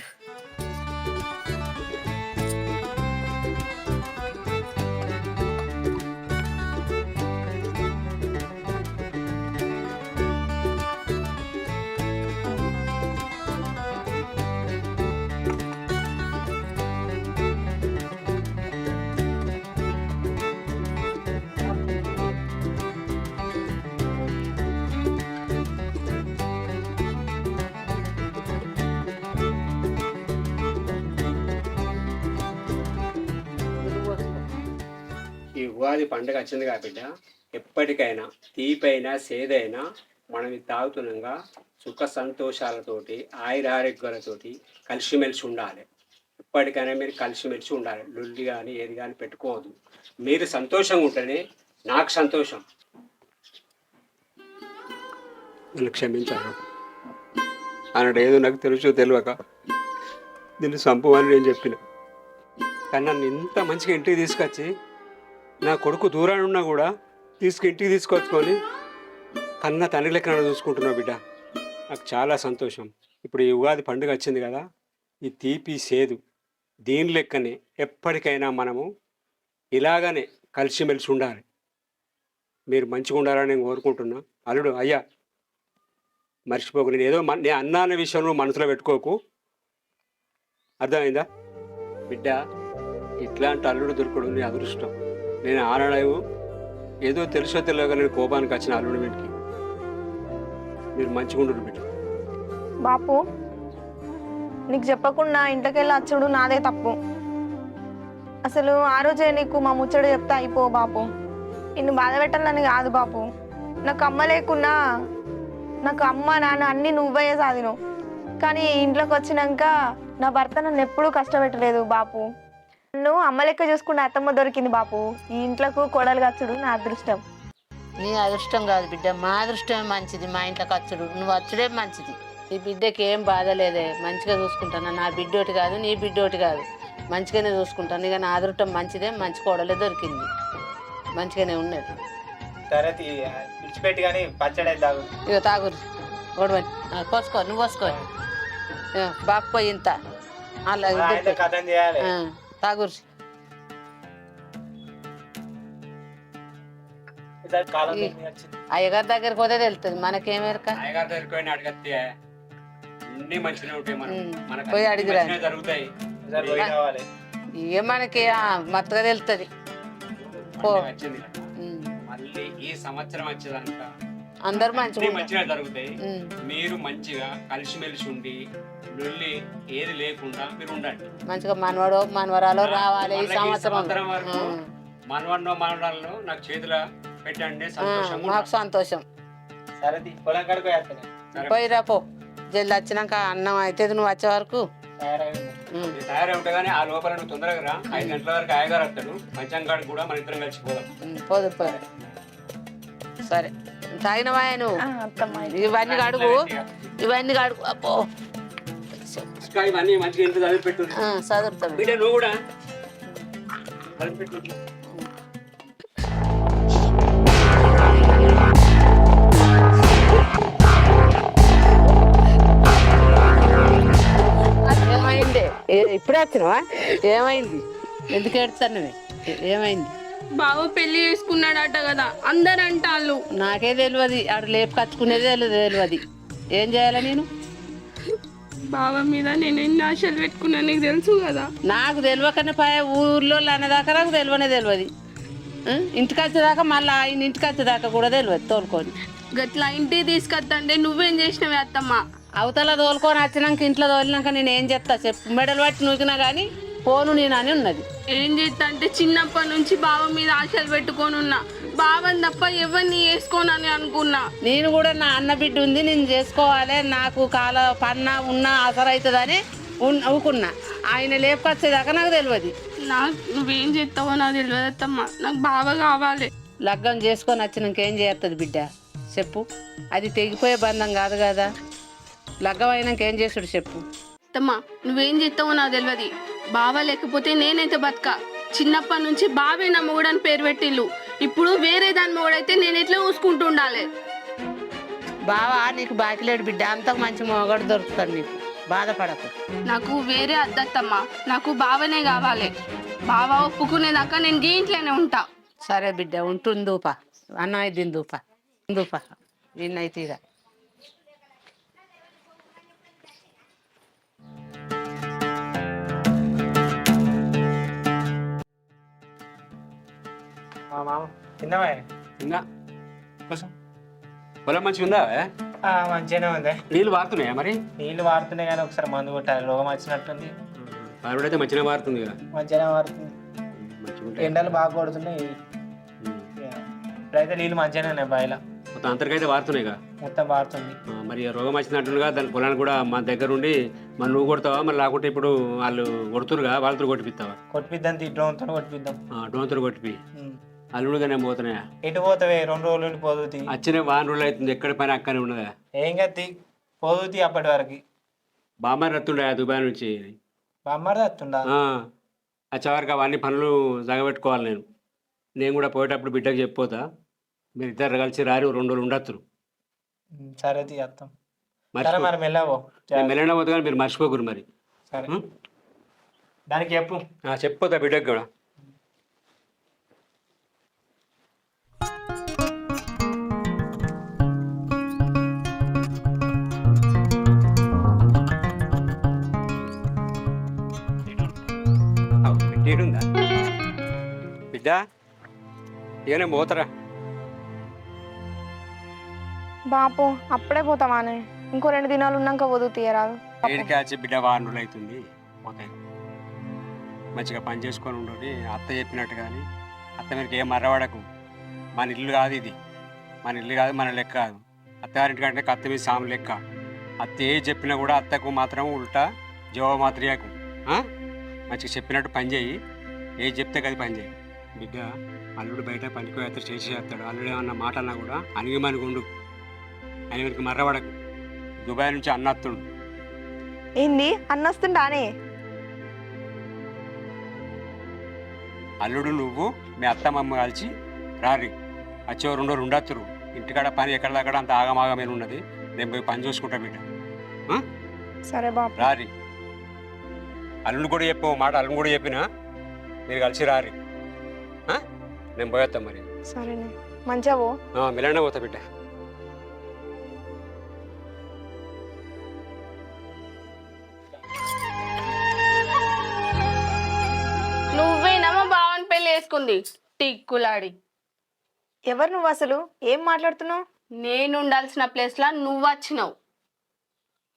ఈ ఉగాది పండుగ వచ్చింది కదా బిడ్డ, ఎప్పటికైనా తీపైనా సేదైనా మనం ఇది తాగుతున్నాగా సుఖ సంతోషాలతోటి ఆయురారోగ్యాలతోటి కలిసిమెలిసి ఉండాలి. ఎప్పటికైనా మీరు కలిసిమెలిసి ఉండాలి. లొల్లి కానీ ఏది కానీ పెట్టుకోవద్దు. మీరు సంతోషంగా ఉంటేనే నాకు సంతోషం. నన్ను క్షమించాను అన్నాడు. ఏదో నాకు తెలుసు తెలియక దీన్ని సంపువని నేను చెప్పిన. కానీ నన్ను ఇంత మంచిగా ఇంటికి తీసుకొచ్చి నా కొడుకు దూరాన్ని ఉన్నా కూడా ఇంటికి తీసుకొచ్చుకొని కన్న తండ్రి లెక్క నన్ను చూసుకుంటున్నావు బిడ్డ. నాకు చాలా సంతోషం. ఇప్పుడు ఈ ఉగాది పండుగ వచ్చింది కదా, ఈ తీపి సేదు దీని లెక్కనే ఎప్పటికైనా మనము ఇలాగనే కలిసిమెలిసి ఉండాలి. మీరు మంచిగా ఉండాలని నేను కోరుకుంటున్నా. అల్లుడు అయ్యా మర్చిపోకు, నేను ఏదో నేను అన్న విషయంలో మనసులో పెట్టుకోకు, అర్థమైందా బిడ్డ? ఇట్లాంటి అల్లుడు దొరకడు నీ అదృష్టం. నేను ఆనడవు ఏదో తెలుసో తెలియక నేను కోపానికి వచ్చిన అల్లుడు వీటికి. మీరు మంచిగా ఉండరు బిడ్డ. బాపు నీకు చెప్పకుండా ఇంట్లోకి వెళ్ళి వచ్చుడు నాదే తప్పు. అసలు ఆ రోజే నీకు మా ముచ్చట చెప్తే అయిపో బాపు. నిన్ను బాధ పెట్టాలని కాదు బాపు. నాకు అమ్మ లేకున్నా నాకు అమ్మ నాన్న అన్నీ నువ్వే సాధిను. కానీ ఇంట్లోకి వచ్చినాక నా భర్త నన్ను ఎప్పుడూ కష్టపెట్టలేదు బాపు. నన్ను అమ్మ లెక్క చూసుకున్న అత్తమ్మ దొరికింది బాపు. ఈ ఇంట్లోకి కొడలు కచ్చుడు నా అదృష్టం. నీ అదృష్టం కాదు బిడ్డ, మా అదృష్టమే మంచిది. మా ఇంట్లోకి వచ్చుడు, నువ్వు వచ్చుడే మంచిది. ఈ బిడ్డకి ఏం బాధ లేదే, మంచిగా చూసుకుంటాను. నా బిడ్డోటి కాదు, నీ బిడ్డోటి కాదు, మంచిగానే చూసుకుంటాను. ఇక నా అదృష్టం మంచిదే, మంచి కోడలే దొరికింది, మంచిగానే ఉన్నది. సరే విడిచిపెట్టి కానీ పచ్చడి తాగు. ఇక తాగురు గొడవని పోసుకో, నువ్వు పోసుకో. బాపు పోయి ఇంత అలా కథం చేయాలి. తాగురు. కాలం అయ్యగారి దగ్గరికి పోతే తెలుస్తుంది, మనకేమేరక. అయ్యగారి దగ్గరికి అడగత్తే అన్ని మంచిగా ఉంటాయి. మనం మనకు పోయి అన్ని అడిగిరా. మంచిగా జరుగుతాయి. ఒకసారి పోయి రావాలి. ఇక మనకి మత్తుగా తెలుస్తుంది. పో. అన్ని వచ్చింది. మళ్ళీ ఈ సంవత్సరం వచ్చేదాకా అందరు అన్ని మంచిగా మంచిగా జరుగుతాయి. ఉమ్. మీరు మంచిగా కలిసిమెలిసి ఉండి లొల్లి ఏది లేకుండా మీరు ఉండండి. మంచిగా మనవడో మనవరాలో రావాలి ఈ మళ్ళీ సంవత్సరం. వరకు మనవన్నో మనవరాలను నాకు చేతిలో పెట్టండి. సంతోషంగా మాకు సంతోషం. సరే తీ, పొలం కాడికి పోయేస్తాను. సరే. పోయిరా పో. జల్ది వచ్చినాక అన్నం అయితే నువ్వు వచ్చే వరకు. ఉమ్. నేను తయారై ఉంటా కానీ ఆ లోపల నువ్వు తొందరగా రా. 5 గంటల వరకు ఆయగారు వస్తాడు. పంచాంగాడు కూడా మన ఇద్దరం కలిసిపోదాం. పోదు పోదు. సరే తాగినవా నువ్వు? అత్తమ్మ ఇవన్నీ కడుగు, ఇవన్నీ కడుగు. అబ్బో ఇంకా ఇవన్నీ మంచిగా ఇంత చదివి పెట్టు. చదువుతాడు. బిడ్డ నువ్వు కూడా చదివి పెట్టు. ఏమైంది? ఇప్పుడే వచ్చినవా? ఏమైంది? ఎందుకు ఏడుస్తాను? ఏమైంది? బావ పెళ్లి చేసుకున్నాడట కదా, అందరు అంటాళ్ళు. నాకే తెలియదు. ఆడు లేపు కచ్చుకునేది తెలియదు. ఏం చేయాలి నేను? బావ మీద నేను ఎన్ని ఆశలు పెట్టుకున్నా నీకు తెలుసు కదా. నాకు తెలియకనే పాయ ఊర్లో అన్నదాకా నాకు తెలియదు. ఇంటికి వచ్చేదాకా మళ్ళీ ఆయన ఇంటికి వచ్చేదాకా కూడా తెలియదు తోలుకొని. గట్లా ఇంటికి తీసుకొద్దంటే నువ్వేం చేసినవి అత్తమ్మ? అవతల తోలుకొని వచ్చినాక ఇంట్లో తోలినాక నేను ఏం చెప్తా చెప్పు. మెడలు పట్టి నూకినా కానీ పోను నేను అని ఉన్నది. ఏం చేస్తా అంటే చిన్నప్పటి నుంచి బావ మీద ఆశలు పెట్టుకొని ఉన్నా. బావని తప్ప ఎవరిని వేసుకోనని అనుకున్నా. నేను కూడా నా అన్న బిడ్డ ఉంది, నేను చేసుకోవాలి, నాకు కాల పన్న ఉన్న ఆసరైతుందని ఊకున్నా. ఆయన లేపుకొచ్చేదాకా నాకు తెలియదు. నాకు నువ్వేం చేస్తావో నాకు తెలియదు అత్తమ్మ. నాకు బావ కావాలి. లగ్గం చేసుకొని వచ్చినాక ఏం చేస్తుంది బిడ్డ చెప్పు? అది తెగిపోయే బంధం కాదు కదా. లగ్గం అయినాక ఏం చేసుడు చెప్పు? అత్తమ్మ నువ్వేం చేస్తావో నాకు తెలియదు. బావ లేకపోతే నేనైతే బతక. చిన్నప్పటి నుంచి బావే నా మొగుడని పేరు పెట్టిల్లు. ఇప్పుడు వేరే దాని మొగుడైతే నేను ఎట్లా చూసుకుంటూ ఉండాలి? బావా నీకు బాకిలేడు బిడ్డ. అంతకు మంచి మొగడు దొరుకుతాడు నీకు. బాధపడకు. నాకు వేరే అద్దత్తమ్మ. నాకు బావనే కావాలి. బావ ఒప్పుకునేదాకా నేను గీ ఇంట్లోనే ఉంటా. సరే బిడ్డ ఉంటుంది దూపా. అన్నం అయితే దూపా దూపా నిన్నైతే ఇక మామ తిన్నావా? ఇంకా కోసం పొలం మంచిగా ఉందా? మంచిగానే ఉంది. నీళ్ళు వారుతున్నాయా మరి? నీళ్ళు వాడుతున్నాయి కానీ ఒకసారి మందు కొట్టాలి. రోగం వచ్చినట్టుంది. పారుడైతే మంచిగా వారుతుంది కదా. మంచిగానే వాడుతుంది. మంచిగా ఉంటాయి. ఎండలు బాగా కొడుతున్నాయి. ఇప్పుడైతే నీళ్ళు మంచిగానే ఉన్నాయి బాయిలో. మొత్తం అంతరికైతే వారుతున్నాయి కదా. మొత్తం వాడుతుంది. మరి రోగం వచ్చినట్టుగా దాని పొలాన్ని కూడా మా దగ్గర ఉండి మరి నువ్వు కొడతావా? మరి లేకుంటే ఇప్పుడు వాళ్ళు కొడుతురుగా వాళ్ళతో కొట్టిపిస్తావా? కొట్టిద్దాం, డ్రోన్తో కొట్టిద్దాం. డోంతో కొట్టిపి. అల్లుడుగా నేను పోతున్నాయా? ఎటు పోతావే? 2 రోజులు నుండి పోదుతి. వచ్చిన వారం రోజులు అవుతుంది. ఎక్కడ పని అక్కనే ఉన్నదా? ఏం కత్తి పోదుతి అప్పటి వరకు. బామ్మారి రత్తుండే దుబాయ్ నుంచి. బామ్మది వస్తుందా? వచ్చేవరకు అవన్నీ పనులు జగబెట్టుకోవాలి. నేను కూడా పోయేటప్పుడు బిడ్డకు చెప్పిపోతా. మీరు ఇద్దరు కలిసి రారు 2 రోజులు ఉండొచ్చు. సరే తీస్తాం. సరే మరి మెల్లవో. నేను మెల్లన పోతా కానీ మీరు మర్చిపోకూరు మరి. సరే దానికి చెప్పు. చెప్పిపోతా బిడ్డకు కూడా. పెట్టేడుందా బిడ్డ? ఏమైనా పోతారా? బాపు అప్పుడే పోతామానే? ఇంకో 2 దినాలు ఉన్నాక వదువు తీయరాదు. ఏడికి వచ్చి బిడ్డ వారం రోజులు అవుతుంది. పోతాయి. మంచిగా పని చేసుకొని ఉండి అత్త చెప్పినట్టు కానీ అత్త మీదకి ఏం మర్రవాడకు. మన ఇల్లు కాదు ఇది. మన ఇల్లు కాదు, మన లెక్క కాదు. అత్తగారింటికంటే అత్త మీద సాము లెక్క. అత్త ఏ చెప్పినా కూడా అత్తకు మాత్రం ఉల్టా జవాబు మాత్రయాకు. మంచిగా చెప్పినట్టు పని చేయి. ఏది చెప్తే కదా పని చేయి బిడ్డ. అల్లుడు బయట పనికి అతను చేసేస్తాడు. అల్లుడు ఏమన్నా మాట అన్నా కూడా అనిగిమనుకుండు. ఆయన వీరికి మర్రవాడకు. దుబాయ్ నుంచి అన్నత్తుడు. ఏంది అన్నొస్తుండానే? అల్లుడు నువ్వు మీ అత్తమ్మ కలిసి రారి. వచ్చే 2 రోజులు ఉండొచ్చురు. ఇంటికాడ పని ఎక్కడదక్కడ అంత ఆగమాగమైన ఉన్నది. నేను పోయి పని చూసుకుంటా బిడ్డ. సరే బాపు. రారి. అల్లుడు కూడా చెప్పు మాట. అల్లుడు కూడా చెప్పినా మీరు కలిసి రారి. నేను పోయేస్తాం మరి. సరేనే మంచిగా పో. మిలనే పోతా బిడ్డ. ఉంది టిక్కులాడి. ఎవరు నువ్వు అసలు? ఏం మాట్లాడుతున్నావు? నేను ఉండాల్సిన ప్లేస్లో నువ్వు వచ్చినావు.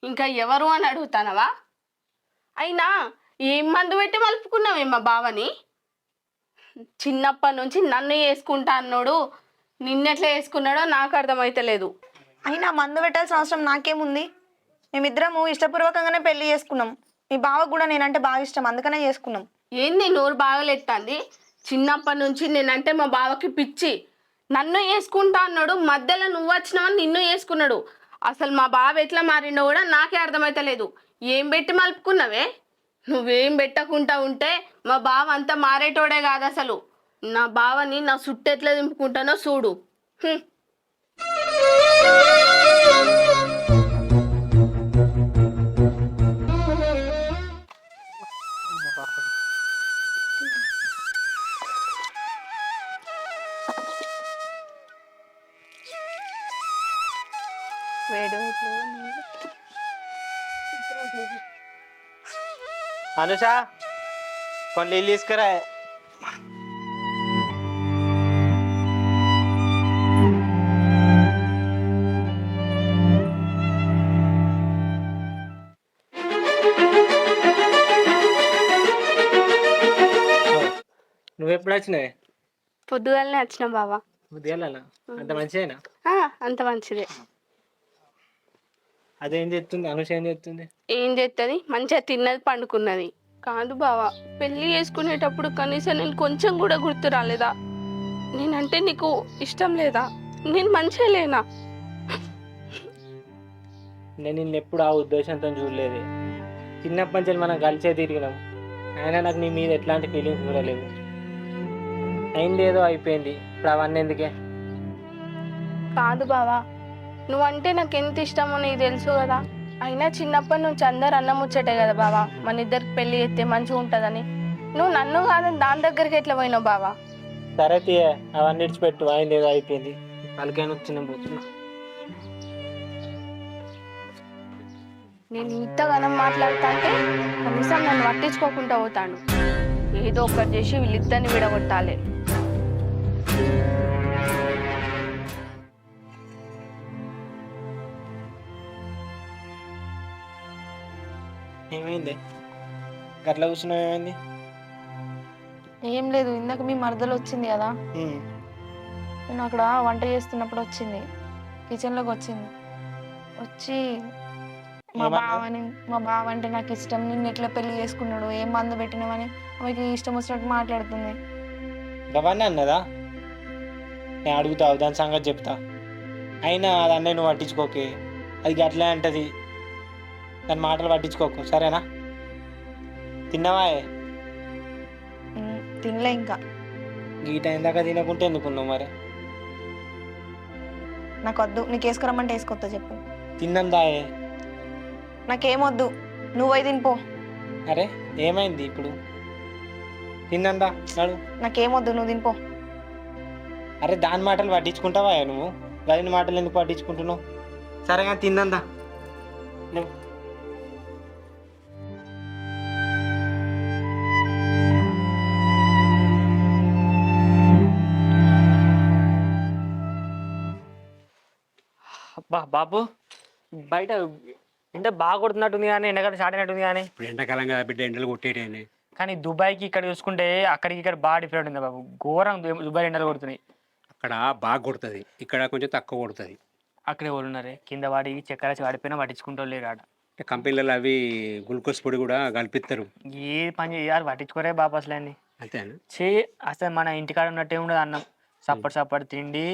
ఇంకా ఎవరు అని అడుగుతానవా? అయినా ఏం మందు పెట్టి మలుపుకున్నావేమ్మా బావని? చిన్నప్పటి నుంచి నన్ను వేసుకుంటా అన్నాడు, నిన్నెట్లా వేసుకున్నాడో నాకు అర్థమైతలేదు. అయినా మందు పెట్టాల్సిన అవసరం నాకేముంది? మేమిద్దరము ఇష్టపూర్వకంగానే పెళ్లి చేసుకున్నాం. మీ బావకు కూడా నేనంటే బాగా ఇష్టం, అందుకనే చేసుకున్నాం. ఏంది నోరు బాగలెత్తంది? చిన్నప్పటి నుంచి నేనంటే మా బావకి పిచ్చి, నన్ను వేసుకుంటా అన్నాడు, మధ్యలో నువ్వు వచ్చినావని నిన్ను వేసుకున్నాడు. అసలు మా బావ ఎట్లా మారిండో కూడా నాకే అర్థమైతలేదు. ఏం పెట్టి మలుపుకున్నావే? నువ్వేం పెట్టకుండా ఉంటే మా బావ అంతా మారేటోడే కాదు. అసలు నా బావని నా సుట్టు ఎట్లా దింపుకుంటానో చూడు. అనుష కొన్ని నీళ్ళు తీసుకురా. నువ్వెప్పుడు వచ్చినావే? పొద్దుగాలనే వచ్చిన బావా. ఉదయాలనా? అంత మంచిదేనా? అంత మంచిదే. అదేం చెప్తుంది అనుష? ఏం చెప్తుంది? ఏం చేస్తుంది? మంచిగా తిన్నది, పండుకున్నది. కాదు బావా, పెళ్లి చేసుకునేటప్పుడు కనీసం నేను కొంచెం కూడా గుర్తు రాలేదా? నేనంటే నీకు ఇష్టం లేదా? నేను మంచిగా లేనా? నేను నిన్ను ఎప్పుడు ఆ ఉద్దేశంతో చూడలేదు. చిన్నప్పటి నుంచి మనం కలిసే తిరిగినాం, అయినా నాకు నీ మీద ఎట్లాంటి ఫీలింగ్స్ కూడా లేవు. అయింది ఏదో అయిపోయింది, ఇప్పుడు అవన్నీ ఎందుకే? కాదు బావా, నువ్వంటే నాకు ఎంత ఇష్టమో నీకు తెలుసు కదా. అయినా చిన్నప్పటి నుంచి అందరు అన్న ముచ్చటే కదా బావా, మన ఇద్దరికి పెళ్లి చేస్తే మంచిగా ఉంటుందని. నువ్వు నన్ను కాదని దాని దగ్గరికి ఎట్లా పోయినావు బావా? సరే తీయ, అవన్నీ ఇడిచిపెట్టు. అయింది ఏదో అయిపోయింది, వాళ్ళకైనా వచ్చిన పోతున్నా. నేను ఇంతగానం మాట్లాడుతా అంటే కనీసం నన్ను పట్టించుకోకుండా పోతాను. ఏదో ఒకటి చేసి వీళ్ళిద్దరిని విడగొట్టాలి. ఏమైంది గట్ల కూర్చున్నావు? ఏమైంది? ఏం లేదు, ఇందాక మీ మరదలు వచ్చింది కదా, నేను అక్కడ వంట చేస్తున్నప్పుడు వచ్చింది, కిచెన్లోకి వచ్చింది. వచ్చి మా బావ అంటే నాకు ఇష్టం, నిన్ను ఎట్లా పెళ్లి చేసుకున్నాడు, ఏం మందు పెట్టినావని ఆమెకి ఇష్టం వచ్చినట్టు మాట్లాడుతుంది. అవన్నీ అన్నదా? నేను అడుగుతావు, దాని సంగతి చెప్తా. అయినా అది అన్నయ్య నువ్వు పట్టించుకోకే, అది గట్లే అంటది, దాని మాటలు పట్టించుకోకు, సరేనా? తిన్నావా? తినలే ఇంకా. ఈ టైం దాకా తినకుంటే ఎందుకున్నావు మరి? నాకు వద్దు, నీకు వేసుకురమ్మంటే వేసుకొస్తా చెప్పు. తిన్నందాయే? నాకేమొద్దు, నువ్వై తినిపో. అరే ఏమైంది ఇప్పుడు? తిన్నందా నడు. నాకేమొద్దు, నువ్వు తినిపో. అరే దాని మాటలు పట్టించుకుంటావా నువ్వు? దాని మాటలు ఎందుకు పట్టించుకుంటున్నావు? సరేగా తిన్నందా నువ్వు. అబ్బా బాబు, బయట ఎండ బాగా కొడుతున్నట్టుంది కానీ ఎండకాలం స్టార్ట్ అయినట్టుంది కానీ. ఇప్పుడు ఎండాకాలం కదా బిడ్డ, ఎండలు కొట్టేటేనే. కానీ దుబాయ్కి ఇక్కడ చూసుకుంటే అక్కడికి ఇక్కడ బాగా డిఫరెంట్ ఉంది బాబు. ఘోరం దుబాయ్ ఎండలు కొడుతున్నాయి. అక్కడ బాగా కొడుతుంది, ఇక్కడ కొంచెం తక్కువ కొడుతుంది. అక్కడే వాళ్ళు ఉన్నారే కింద వాడి చక్కెర వాడిపోయినా పట్టించుకుంటూ లేరు ఆడ. కంపెనీలలో అవి గ్లూకోజ్ పొడి కూడా కలిపిస్తారు. ఏ పని చేయాలి పట్టించుకోరే బాబు అసలు అండి. అంతేనా? అసలు మన ఇంటికాడ ఉన్నట్టే ఉండదు. అన్నం సప్పటి తిండి,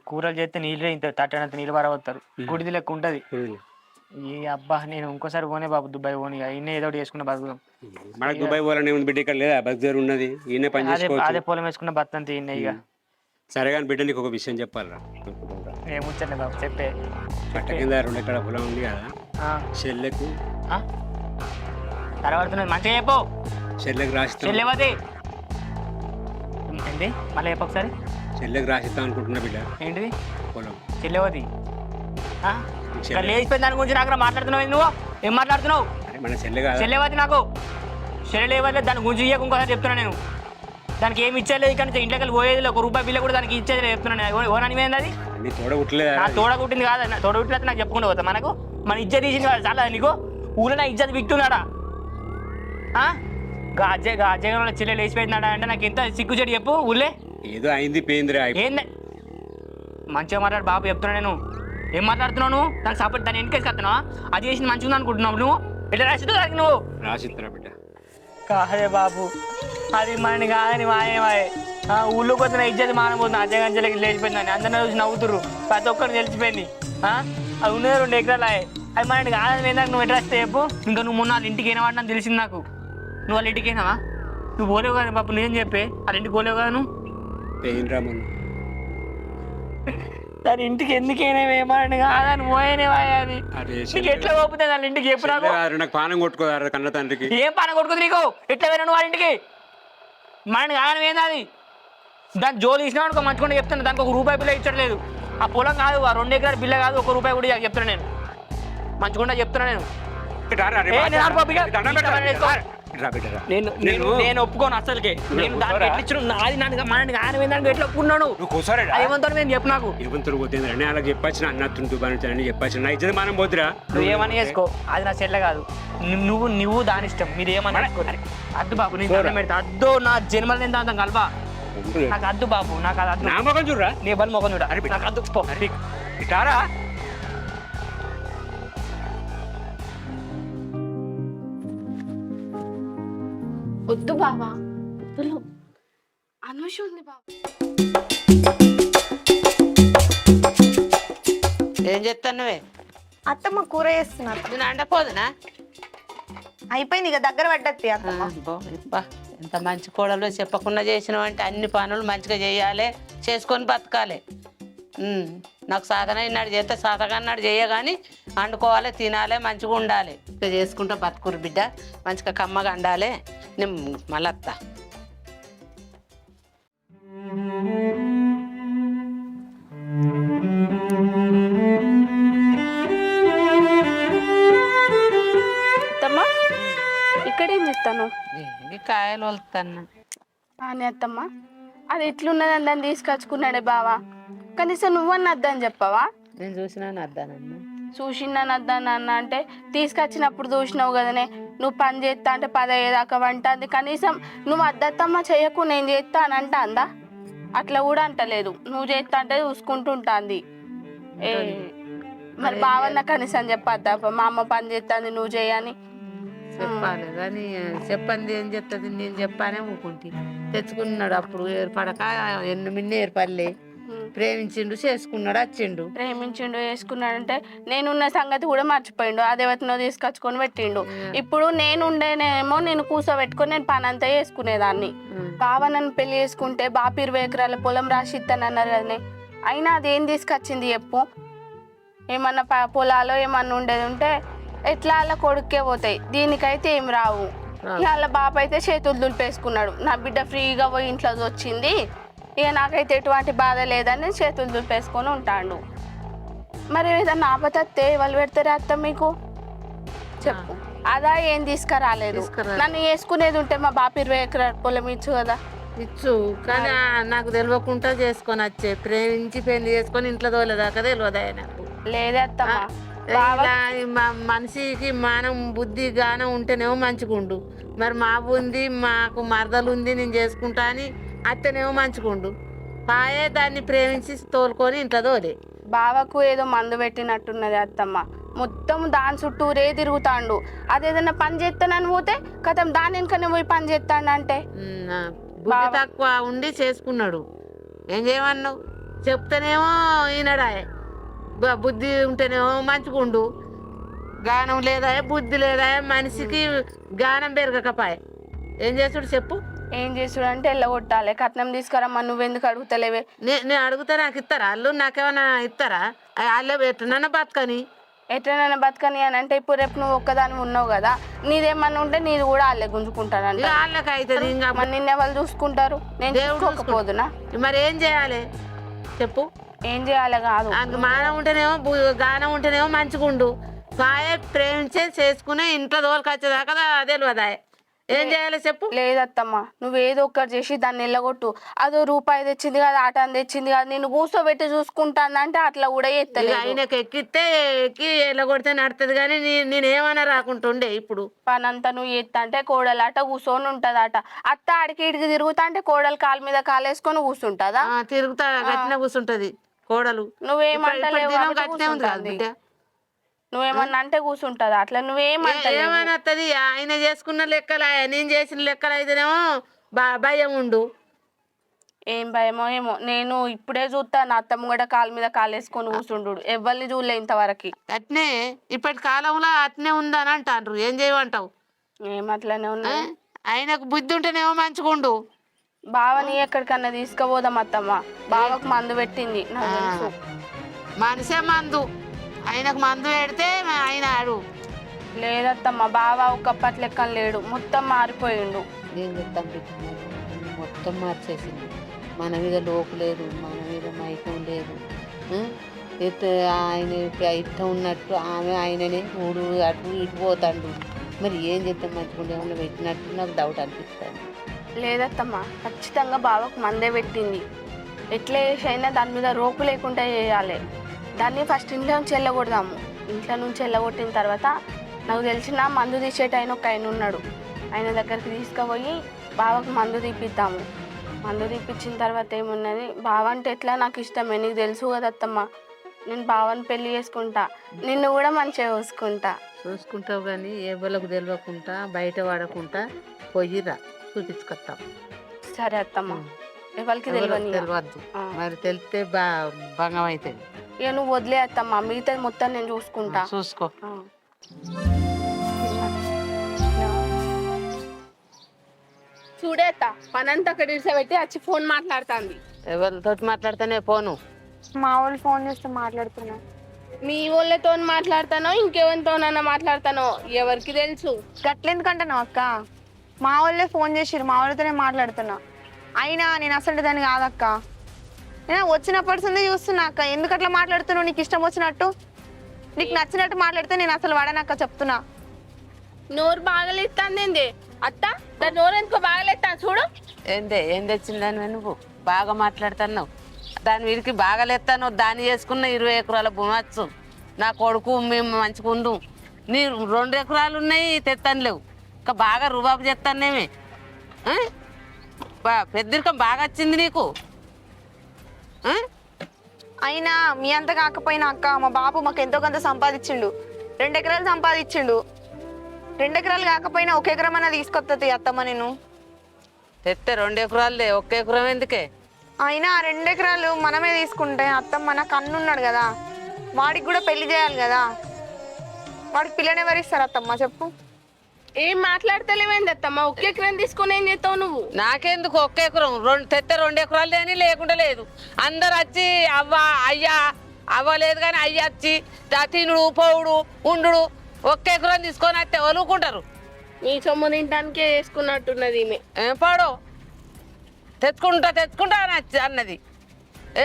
కూరలు చేస్తే నీళ్ళే ఇంత తట్టనంత నీళ్ళు పారవస్తారు, గుడిది లెక్క ఉంటుంది. ఈ అబ్బా నేను ఇంకోసారి పోనే బాబు దుబాయ్ పోనీ, ఇన్నే ఏదో ఒకటి వేసుకున్న బతుకుదాం. మనకు దుబాయ్ పోవాలని ఉంది బిడ్డ, ఇక్కడ లేదా బస్సు ఉన్నది, ఈయన పని అదే పొలం వేసుకున్న బతంత ఇన్నే. ఇక సరే కానీ బిడ్డ, నీకు ఒక విషయం చెప్పాలరా. ఏముచ్చండి బాబు చెప్పే. పట్ట కింద 2 ఎకరాల పొలం ఉంది కదా, చెల్లెకు తర్వాత మంచిగా చెప్పు. చెల్లెకు రాసిస్తాం. చెల్లెవది ఏంటి మళ్ళీ చెప్పు ఒకసారి. చెల్లెకు రాసిస్తాం అనుకుంటున్నా బిడ్డ. ఏంటిది పొలం? చెల్లెవది లేచిపోయిన దాని గురించి నాకు మాట్లాడుతున్నావు. నువ్వు ఏం మాట్లాడుతున్నావు? మన చెల్లె కాదు. చెల్లెవది నాకు చెల్లెవది, దాని గురించి ఇంకోసారి చెప్తున్నా నేను. దానికి ఏమి ఇచ్చేది కానీ ఇంట్లోకి వెళ్ళి పోయేది ఒక రూపాయి బిల్లు కూడా దానికి ఇచ్చేది లేదు చెప్తున్నాను. ఓనని ఏంది అది? నీ తోడగుట్లేదు నా తోడగుట్టింది కాదు, నా తోడగుట్టినట్టు నాకు చెప్పుకుంటూ పోతా. మనకు మన ఇజ్జత్ తీసింది కాదు చాలా నీకు. ఊళ్ళో నా ఇజ్జత్ విక్తున్నాడా? గాజగంలో చెల్లెలు వేసిపోయిందాడా అంటే నాకు ఎంత సిగ్గు చెడు చెప్పు. ఊళ్ళే ఏదో అయింది పోయిందిరా. ఏంది మంచిగా మాట్లాడు బాబు, చెప్తున్నా నేను. ఏం మాట్లాడుతున్నావు నువ్వు? దానికి సపోర్ట్ దాన్ని ఎన్నికేసి కడుతున్నావా? అది చేసింది మంచిగా అనుకుంటున్నావు నువ్వు. ఎట్లా రాసిద్దు దానికి నువ్వు? రాసిస్తారా బిడ్డ? కాదే బాబు, అది మనని కాదని మాయమాయే. ఊళ్ళోకి వచ్చిన ఇజ్జత్ మానబోతుంది. అజ్జగంజలకి లేచిపోయిందని అందరినీ చూసి నవ్వుతురు. ప్రతి ఒక్కరు తెలిసిపోయింది. అది ఉన్నది 2 ఎకరాలు. అది మనని కాదని ఏందాక నువ్వు ఎట్లా వస్తే చెప్పు. ఇంకా నువ్వు మొన్న వాళ్ళ ఇంటికి అయినా వాడిని తెలిసింది నాకు. నువ్వు వాళ్ళ ఇంటికి అయినావా? నువ్వు పోలేవు కానీ బాబు, నేను చెప్పే వాళ్ళ ఇంటికి పోలేవు కదా నువ్వు. పోయినరా మొన్న. దాని ఇంటికి ఎందుకైనా ఏమని కాదని పోయేనేవా అది? నీకు ఎట్లా పోతుంది వాళ్ళ ఇంటికి? ఎప్పుడు నాకు పానం కొట్టుకోదారా కన్న తండ్రికి? ఏం పానం కొట్టుకుంది నీకు? ఎట్లా పోయినా నువ్వు వాళ్ళ ఇంటికి? మనని కాదని ఏంది అది? దాని జోలు ఇచ్చినా అనుకో మంచుకుంటే చెప్తాను. దానికి 1 రూపాయి బిల్ల ఇచ్చట్లేదు. ఆ పొలం కాదు, ఆ 2 ఎకరాల బిల్ల కాదు, 1 రూపాయి కూడా చెప్తున్నా నేను. మంచుకుంటా చెప్తున్నా నేను. నేను ఒప్పుకోను అసలుకే. నేను దానికి ఎట్లా ఇచ్చిన నాది నన్ను మనని కాని ఎట్లా ఒప్పుకున్నాను? ఏమంటారు నేను చెప్పు నాకు. ఏమంటారు పోతుంది అని అలా చెప్పచ్చు. అన్నట్టు అని చెప్పచ్చు. నా ఇద్దరు మనం పోతురా. నువ్వు ఏమని చేసుకో, అది నా చెల్లె కాదు. నువ్వు దాని ఇష్టం. మీరు ఏమని అద్దు బాబు, నేను పెడతా. అద్దు నా జన్మలు నేను దాంతో కలపా. నాకు అద్దు బాబు, నాకు అది అద్దు. నా మొఖం చూడరా? నీ బలి మొఖం చూడ. నాకు అద్దు. ఇటారా వద్దు బావా, అనుష ఉంది బాబా. ఏం చెప్తానువే? అత్తమ్మ కూర చేస్తున్నా. నేను అండపోదునా? అయిపోయింది ఇక దగ్గర పడ్డత్తి అత్తమ్మ. ఎంత మంచి కోడలు చెప్పకుండా చేసినావు అంటే అన్ని పనులు మంచిగా చేయాలి, చేసుకొని బతకాలి. నాకు సాధన ఇన్నాడు చేస్తే సాధగాన్నాడు చేయగాని వండుకోవాలి, తినాలి, మంచిగా ఉండాలి. ఇక చేసుకుంటా బతుకురు బిడ్డ, మంచిగా కమ్మగా వండాలి. నేను మళ్ళీ వస్తా. అత్తమ్మ ఇక్కడేం చేస్తాను? కాయలు వలుతాను. అని అత్తమ్మ, అది ఎట్లున్నదని దాన్ని తీసుకొచ్చుకున్నాడే బావా. కనీసం నువ్వన్న అద్దని చెప్పవా? నేను చూసినాను అద్దానన్న. చూసినాను అద్దానన్న అంటే తీసుకొచ్చినప్పుడు చూసినావు కదనే. నువ్వు పని చేస్తా అంటే 10 అయ్యేదాకా వంటుంది. కనీసం నువ్వు అద్దత్తమ్మ చేయకు నేను చేస్తా అని అంటా అందా? అట్లా కూడా అంటలేదు. నువ్వు చేస్తా అంటే చూసుకుంటుంటుంది. మరి బావన్న కనీసం చెప్పద్దా, మా అమ్మ పని చేస్తుంది నువ్వు చేయని? చెప్పాలి కానీ చెప్పండి ఏం చెప్తుంది. నేను చెప్పానే ఊకుంటే తెచ్చుకున్నాడు. అప్పుడు ఏర్పడక మిన్న ఏర్పడలే. ప్రేమించిండు, చేసుకున్నాడు, వచ్చిండు. ప్రేమించిండు, చేసుకున్నాడంటే నేనున్న సంగతి కూడా మర్చిపోయిండు. అదేవతనో తీసుకొచ్చుకొని పెట్టిండు. ఇప్పుడు నేనుండేనేమో నేను కూర్చోబెట్టుకొని నేను పని అంతా చేసుకునేదాన్ని. బావ నన్ను పెళ్లి చేసుకుంటే బాప 20 ఎకరాల పొలం రాసి ఇస్తానన్నారు కదనే. అయినా అదేం తీసుకొచ్చింది చెప్పు? ఏమన్నా పొలాలో ఏమన్నా ఉండేది ఉంటే ఎట్లా అలా కొడుక్కే పోతాయి. దీనికైతే ఏం రావు. వాళ్ళ బాప అయితే చేతులు దులిపేసుకున్నాడు. నా బిడ్డ ఫ్రీగా పోయి ఇంట్లో వచ్చింది, ఇక నాకైతే ఎటువంటి బాధ లేదని చేతులు దులిపేసుకొని ఉంటాడు. మరి ఏదన్నా ఆపతే వాళ్ళు పెడతారా అత్త మీకు? చెప్పు. అదా ఏం తీసుకురాలేదు. నన్ను వేసుకునేది ఉంటే మా బాప 20 ఎకరాల పొలం ఇచ్చు కదా. ఇచ్చు కానీ నాకు తెలియకుండా చేసుకొని వచ్చే. ప్రేమించి పెళ్లి చేసుకొని ఇంట్లో తోలేదాకా తెలియదా నాకు? లేదే అత్తమ్మ. మనిషికి మానం బుద్ధి గానం ఉంటేనేమో మంచిగుండు. మరి మా ఉంది, మాకు మరదలు ఉంది, నేను చేసుకుంటా అని అత్తనేమో మంచిగుండు. పాయే దాన్ని ప్రేమించి తోలుకొని ఇంట్లో తోలే. బావకు ఏదో మందు పెట్టినట్టున్నది అత్తమ్మ. మొత్తం దాని చుట్టూరే తిరుగుతాండు. అదేదన్నా పని చేస్తానని పోతే కథం దాని వెనుకనే పోయి పని చేస్తాడు. అంటే బుద్ధి తక్కువ ఉండి చేసుకున్నాడు. ఏం చేయమన్నావు? చెప్తేనేమో ఈనడాయే. బుద్ధి ఉంటేనేమో మంచిగుండు. గానం లేదా, బుద్ధి లేదా, మనిషికి గానం పెరగకపాయే. ఏం చేస్తుడు చెప్పు? ఏం చేసుడు అంటే వెళ్ళగొట్టాలి. కట్నం తీసుకురమ్మా. నువ్వెందుకు అడుగుతలేవే? నేను అడుగుతా, నాకు ఇస్తారా వాళ్ళు? నాకేమన్నా ఇస్తారా? వాళ్ళే ఎట్లనన్నా బతకని. ఎట్లనైనా బతకని అని అంటే ఇప్పుడు రేపు నువ్వు ఒక్కదాని ఉన్నావు కదా, నీదేమన్నా ఉంటే నీది కూడా వాళ్ళే గుంజుకుంటానంట. వాళ్ళకి అవుతుంది. ఇంకా మరి నిన్న వాళ్ళు చూసుకుంటారు, నేను చూసుకోకపోదునా? మరి ఏం చేయాలి చెప్పు? ఏం చేయాలి కాదు, మానం ఉంటేనేమో గానం ఉంటేనేమో మంచిగుండు. పాయే ప్రేమించే చేసుకునే ఇంట్లో తోలుకొచ్చేదాకా తెలియదాయే. ఏం చేయాలి చెప్పు? లేదత్తమ్మ, నువ్వు ఏదో ఒక్కటి చేసి దాన్ని వెళ్ళగొట్టు. అదో రూపాయి తెచ్చింది కదా, ఆటని తెచ్చింది కదా, నేను కూర్చోబెట్టి చూసుకుంటానంటే అట్లా కూడా ఇక ఎత్తలేదు. ఆయనకి ఎక్కిస్తే ఎక్కి ఎలా కొడితే నడుతుంది కానీ నేనేమన్నా రాకుంటుండే. ఇప్పుడు పనంతా నువ్వు ఎత్తా అంటే కోడలాట కూర్చొని ఉంటదట. అత్త ఆడికి ఇడికి తిరుగుతా అంటే కోడలు కాలు మీద కాలేసుకొని కూర్చుంటదా? తిరుగుతా గట్టిన కూర్చుంటది కోడలు. నువ్వేమంటలేవు దినం కాబట్టి గట్టినే ఉంది కదా కూర్చుంటది. బిడ్డ. నువ్వేమన్నా అంటే కూర్చుంటదా? అట్లా నువ్వేమంటలేవు. ఏమని వస్తుంది? ఆయన చేసుకున్న లెక్కలు నేను చేసిన లెక్కలు అయితేనేమో భయం ఉండు. ఏం భయమో ఏమో. నేను ఇప్పుడే చూస్తా నా అత్తమ్మ కూడా కాలు మీద కాలేసుకొని కూర్చుండు. ఎవరిని చూడలే ఇంతవరకు. అట్నే ఇప్పటి కాలంలో అట్నే ఉందని అంటారు. ఏం చేయమంటావు? ఏమట్లనే ఉన్నా. ఆయనకు బుద్ధి ఉంటేనేమో మంచిగుండు. బావని ఎక్కడికన్నా తీసుకుపోదాం అత్తమ్మ. బావకు మందు పెట్టింది నాకు తెలుసు. మనిషే మందు. ఆయనకు మందు పెడితే ఆయన ఆడు. లేదత్తమ్మ, బావ ఒకప్పటి లెక్క లేడు, మొత్తం మారిపోయిండు. ఏం చెప్తాం బిడ్డ, మొత్తం మార్చేసింది. మన మీద లోపు లేదు, మన మీద మైకం లేదు. ఆయన ఇష్టం ఉన్నట్టు ఆమె ఆయననే ఊడు అటు ఇటు పోతాడు. మరి ఏం చేస్తాం? మంచిగా ఏమన్నా పెట్టినట్టు నాకు డౌట్ అనిపిస్తుంది. లేదత్తమ్మ, ఖచ్చితంగా బావకు మందే పెట్టింది. ఎట్లా చేసైనా దాని మీద రోపు లేకుండా చేయాలి. దాన్ని ఫస్ట్ ఇంట్లో నుంచి వెళ్ళగొడదాము. ఇంట్లో నుంచి వెళ్ళగొట్టిన తర్వాత నాకు తెలిసిన మందు తీసేట ఒక ఆయన ఉన్నాడు. ఆయన దగ్గరికి తీసుకుపోయి బావకు మందు తీపిద్దాము. మందు తీపిచ్చిన తర్వాత ఏమున్నది, బావ అంటే ఎట్లా నాకు ఇష్టమే, నీకు తెలుసు కదా అత్తమ్మ. నేను బావని పెళ్లి చేసుకుంటా, నిన్ను కూడా మంచిగా చూసుకుంటావు. కానీ ఎవరికి తెలియకుండా బయట వాడకుండా పోయిరా చూపించుకొస్తాం. సరే అత్తమ్మ, ఎవరికి తెలియద్దు. మరి తెలిస్తే భంగం అవుతుంది. ఇక నువ్వు వదిలే అత్తమ్మ, మిగతాది మొత్తం నేను చూసుకుంటా. చూసుకో. చూడేత్త పనంతా అక్కడ ఇడిసబెట్టి వచ్చి ఫోన్ మాట్లాడుతుంది. ఎవరితో మాట్లాడితేనే ఫోను? మా వాళ్ళు ఫోన్ చేస్తే మాట్లాడుతున్నా. మీ వాళ్ళతో మాట్లాడతానో ఇంకెవరితోనన్నా మాట్లాడతానో ఎవరికి తెలుసు. గట్లెందుకంటాను అక్క? మా వాళ్ళే ఫోన్ చేసిరు, మా వాళ్ళతోనే మాట్లాడుతున్నా. అయినా నేను అసలు దాన్ని కాదక్క. నేను వచ్చినప్పటి నుండి చూస్తున్నా అక్క. ఎందుకు అట్లా మాట్లాడుతున్నావు? నీకు ఇష్టం వచ్చినట్టు, నీకు నచ్చినట్టు మాట్లాడితే నేను అసలు వాడనక్క, చెప్తున్నా. నోరు బాగలేస్తుంది అత్త, దాని నోరు ఎందుకో బాగలేస్తా చూడు. ఏం తెచ్చిందని నువ్వు బాగా మాట్లాడుతున్నావు? దాని వీడికి బాగాలేస్తాను. దాన్ని చేసుకున్న 20 ఎకరాల భూమచ్చు. నా కొడుకు మేము మంచిగా ఉండు. నీ 2 ఎకరాలు ఉన్నాయి, తెత్తాను లేవు. ఇంకా బాగా రుబాబు చేస్తానేమే. పెద్దరికం బాగా వచ్చింది నీకు. అయినా మీ అంత కాకపోయినా అక్క, మా బాబు మాకు ఎంతో కొంత సంపాదించిండు. 2 ఎకరాలు సంపాదించిండు. 2 ఎకరాలు కాకపోయినా 1 ఎకరం అన్నా తీసుకొస్తుంది అత్తమ్మ. నేను తెస్తే 2 ఎకరాలే, 1 ఎకరం ఎందుకే? అయినా ఆ 2 ఎకరాలు మనమే తీసుకుంటే అత్తమ్మ, నాకు అన్నున్నాడు కదా, వాడికి కూడా పెళ్లి చేయాలి కదా. వాడికి పిల్లని ఎవరు ఇస్తారు అత్తమ్మ చెప్పు? ఏం మాట్లాడతలేమైంది అత్తమ్మ? 1 ఎకరం తీసుకుని ఏం చేస్తావు నువ్వు? నాకెందుకు 1 ఎకరం? తెస్తే 2 ఎకరాలు లేని లేకుండా లేదు. అందరు వచ్చి అయ్యా అవ్వలేదు కానీ అయ్య వచ్చి తినుడు పోవుడు ఉండు. 1 ఎకరం తీసుకొని వస్తే వలుకుంటారు. నీ సొమ్ము తింటానికే వేసుకున్నట్టున్నది ఈమె. ఏం పాడు తెచ్చుకుంటా అన్నది.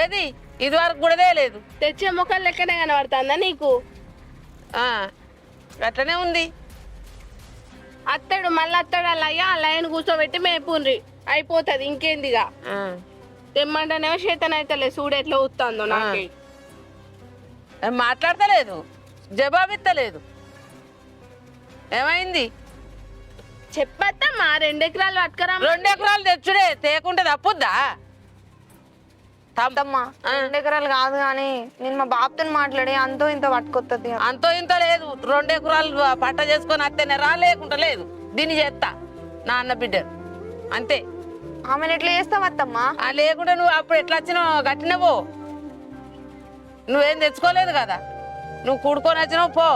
ఏది ఇది వరకు కూడా లేదు. తెచ్చే ముఖాలు లెక్కనే కనబడుతుందా నీకు? అట్లనే ఉంది. అత్తడు మళ్ళీ అత్తడు అలా లైన్ కూర్చోబెట్టి మేపుండ్రి అయిపోతుంది. ఇంకేందిగా తెమ్మంటేనేమో చేతన అయితే చూడు ఎట్లా ఊతుందో. నాకే మాట్లాడతలేదు, జవాబిత్తలేదు. ఏమైంది చెప్పత్తమ్మా? 2 ఎకరాలు పట్టుకరా. 2 ఎకరాలు తెచ్చుడే, తేకుంటే తప్పుద్దా? అత్తమ్మ 2 ఎకరాలు కాదు కానీ నేను మా బాబుతో మాట్లాడి అంతో ఇంత పట్టుకొస్తుంది. అంతో ఇంత లేదు. 2 ఎకరాలు పట్ట చేసుకొని వస్తేనే రా, లేకుండా లేదు. దీన్ని చేస్తా నా అన్న బిడ్డ అంతే. ఆమెను ఎట్లా చేస్తావు అత్తమ్మ? లేకుండా నువ్వు అప్పుడు ఎట్లా వచ్చినావు గట్టినవో. నువ్వేం తెచ్చుకోలేదు కదా, నువ్వు కూడుకొని వచ్చినావు. పో,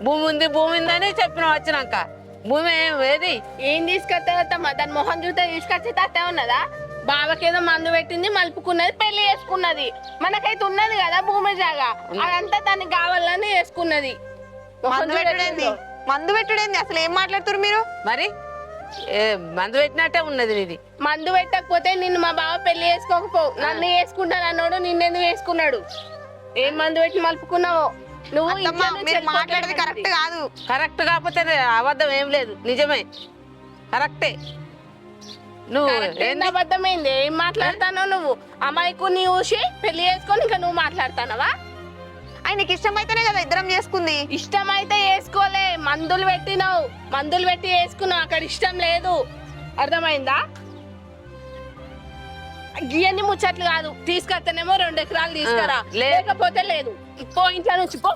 భూమి ఉందని చెప్పినావు. వచ్చినాక భూమి ఏది ఏం తీసుకొస్తావత్తమ్మా? దాని మొహం చూస్తే తీసుకొచ్చి తట్టే ఉన్నదా? బావకేదో మందు పెట్టింది, మలుపుకున్నది, పెళ్లి చేసుకున్నది. మనకైతే ఉన్నది కదా భూమి జాగా, అదంతా దానికి కావాలని చేసుకున్నది. మందు పెట్టుడేంది? అసలు ఏం మాట్లాడుతున్నారు మీరు? మరి మందు పెట్టినట్టే ఉన్నది నీది. మందు పెట్టకపోతే నిన్ను మా బావ పెళ్లి చేసుకోకపోవు. నన్ను వేసుకుంటాను అన్నాడు, నిన్నెందుకు వేసుకున్నాడు? ఏం మందు పెట్టి మలుపుకున్నావో నువ్వు? మాట్లాడేది కరెక్ట్ కాదు. కరెక్ట్ కాకపోతే అబద్ధం ఏం లేదు, నిజమే. కరెక్టే నువ్వు ఏంది అబద్ధమైంది? ఏం మాట్లాడతానో నువ్వు? అమ్మాయికు నీ ఊసి పెళ్లి చేసుకొని ఇంకా నువ్వు మాట్లాడతానవా? ఆయనకి ఇష్టమైతేనే కదా ఇద్దరం చేసుకుంది. ఇష్టమైతే వేసుకోలే, మందులు పెట్టినావు, మందులు పెట్టి వేసుకున్నావు, అక్కడ ఇష్టం లేదు. అర్థమైందా? గియన్ని ముచ్చట్లు కాదు, తీసుకొస్తేనేమో 2 ఎకరాలు తీసుకురా, లేకపోతే లేదు. పో ఇంట్లో నుంచి పో.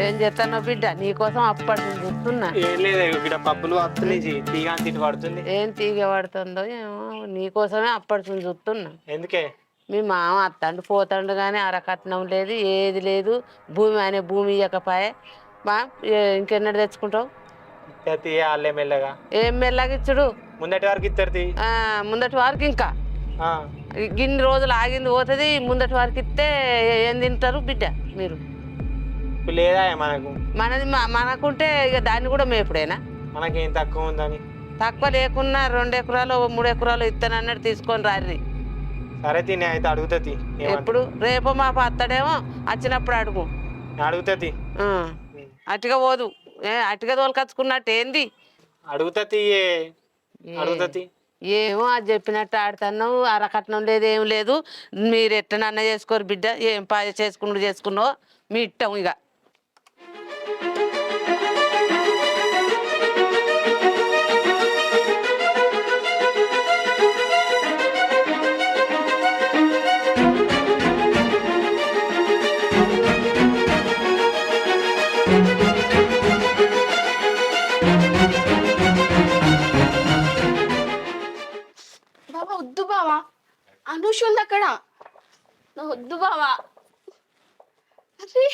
ఏం చేస్తానో బిడ్డ నీకోసం అప్పటి నుంచి చూస్తున్నా. ఏం లేదు ఇక్కడ పప్పులు వస్తున్నాయి తీగా తిట్టి పడుతుంది. ఏం తీగ పడుతుందో ఏమో, నీకోసమే అప్పటి నుంచి చూస్తున్నా. ఎందుకే? మీ మామ అత్తండు పోతాండు కానీ అరకట్నం లేదు, ఏది లేదు. భూమి అనే భూమి ఇవ్వకపాయే. ఇంకెన్నడు తెచ్చుకుంటావు? వాళ్ళే మెల్లగా. ఏం మెల్లగిచ్చుడు? ముందటి వారికి ఇస్తారు. ముందటి వారికి ఇంకా గిన్ని రోజులు ఆగింది పోతుంది. ముందటి వారికి ఇస్తే ఏం తింటారు బిడ్డ మీరు? లేదా మనకు మనది మనకుంటే ఇక దాన్ని కూడా మేపుడేనా? మనకేం తక్కువ ఉందని. తక్కువ లేకున్నా 2 ఎకరాలు 3 ఎకరాలు ఇస్తానన్నట్టు తీసుకొని రారి. సరే తిని అయితే అడుగుతుంది. ఎప్పుడు? రేపు మా అత్తడేమో వచ్చినప్పుడు అడుగు. అడుగుతుంది. అటుగా పోదు, అటుగా తోలుకొచ్చుకున్నట్టు ఏంది? అడుగుతుంది. అడుగుతుంది. ఏమో అది చెప్పినట్టు ఆడుతున్నావు. అరకట్నం లేదు, ఏం లేదు. మీరు ఎట్టనన్నా చేసుకోరు బిడ్డ. ఏం చేసుకున్నావు మీ ఇట్టం ఇక. బాబా వద్దు బావా, అనుష ఉంది అక్కడ. వద్దు బావా. అరే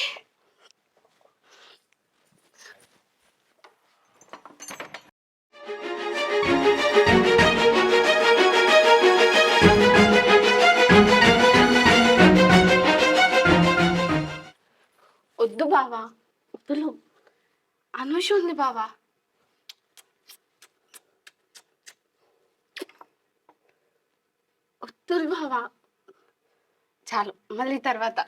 వద్దు బావా, వద్దులు. అనుష ఉంది బావా. వద్దులు బావా, చాలు, మళ్ళీ తర్వాత.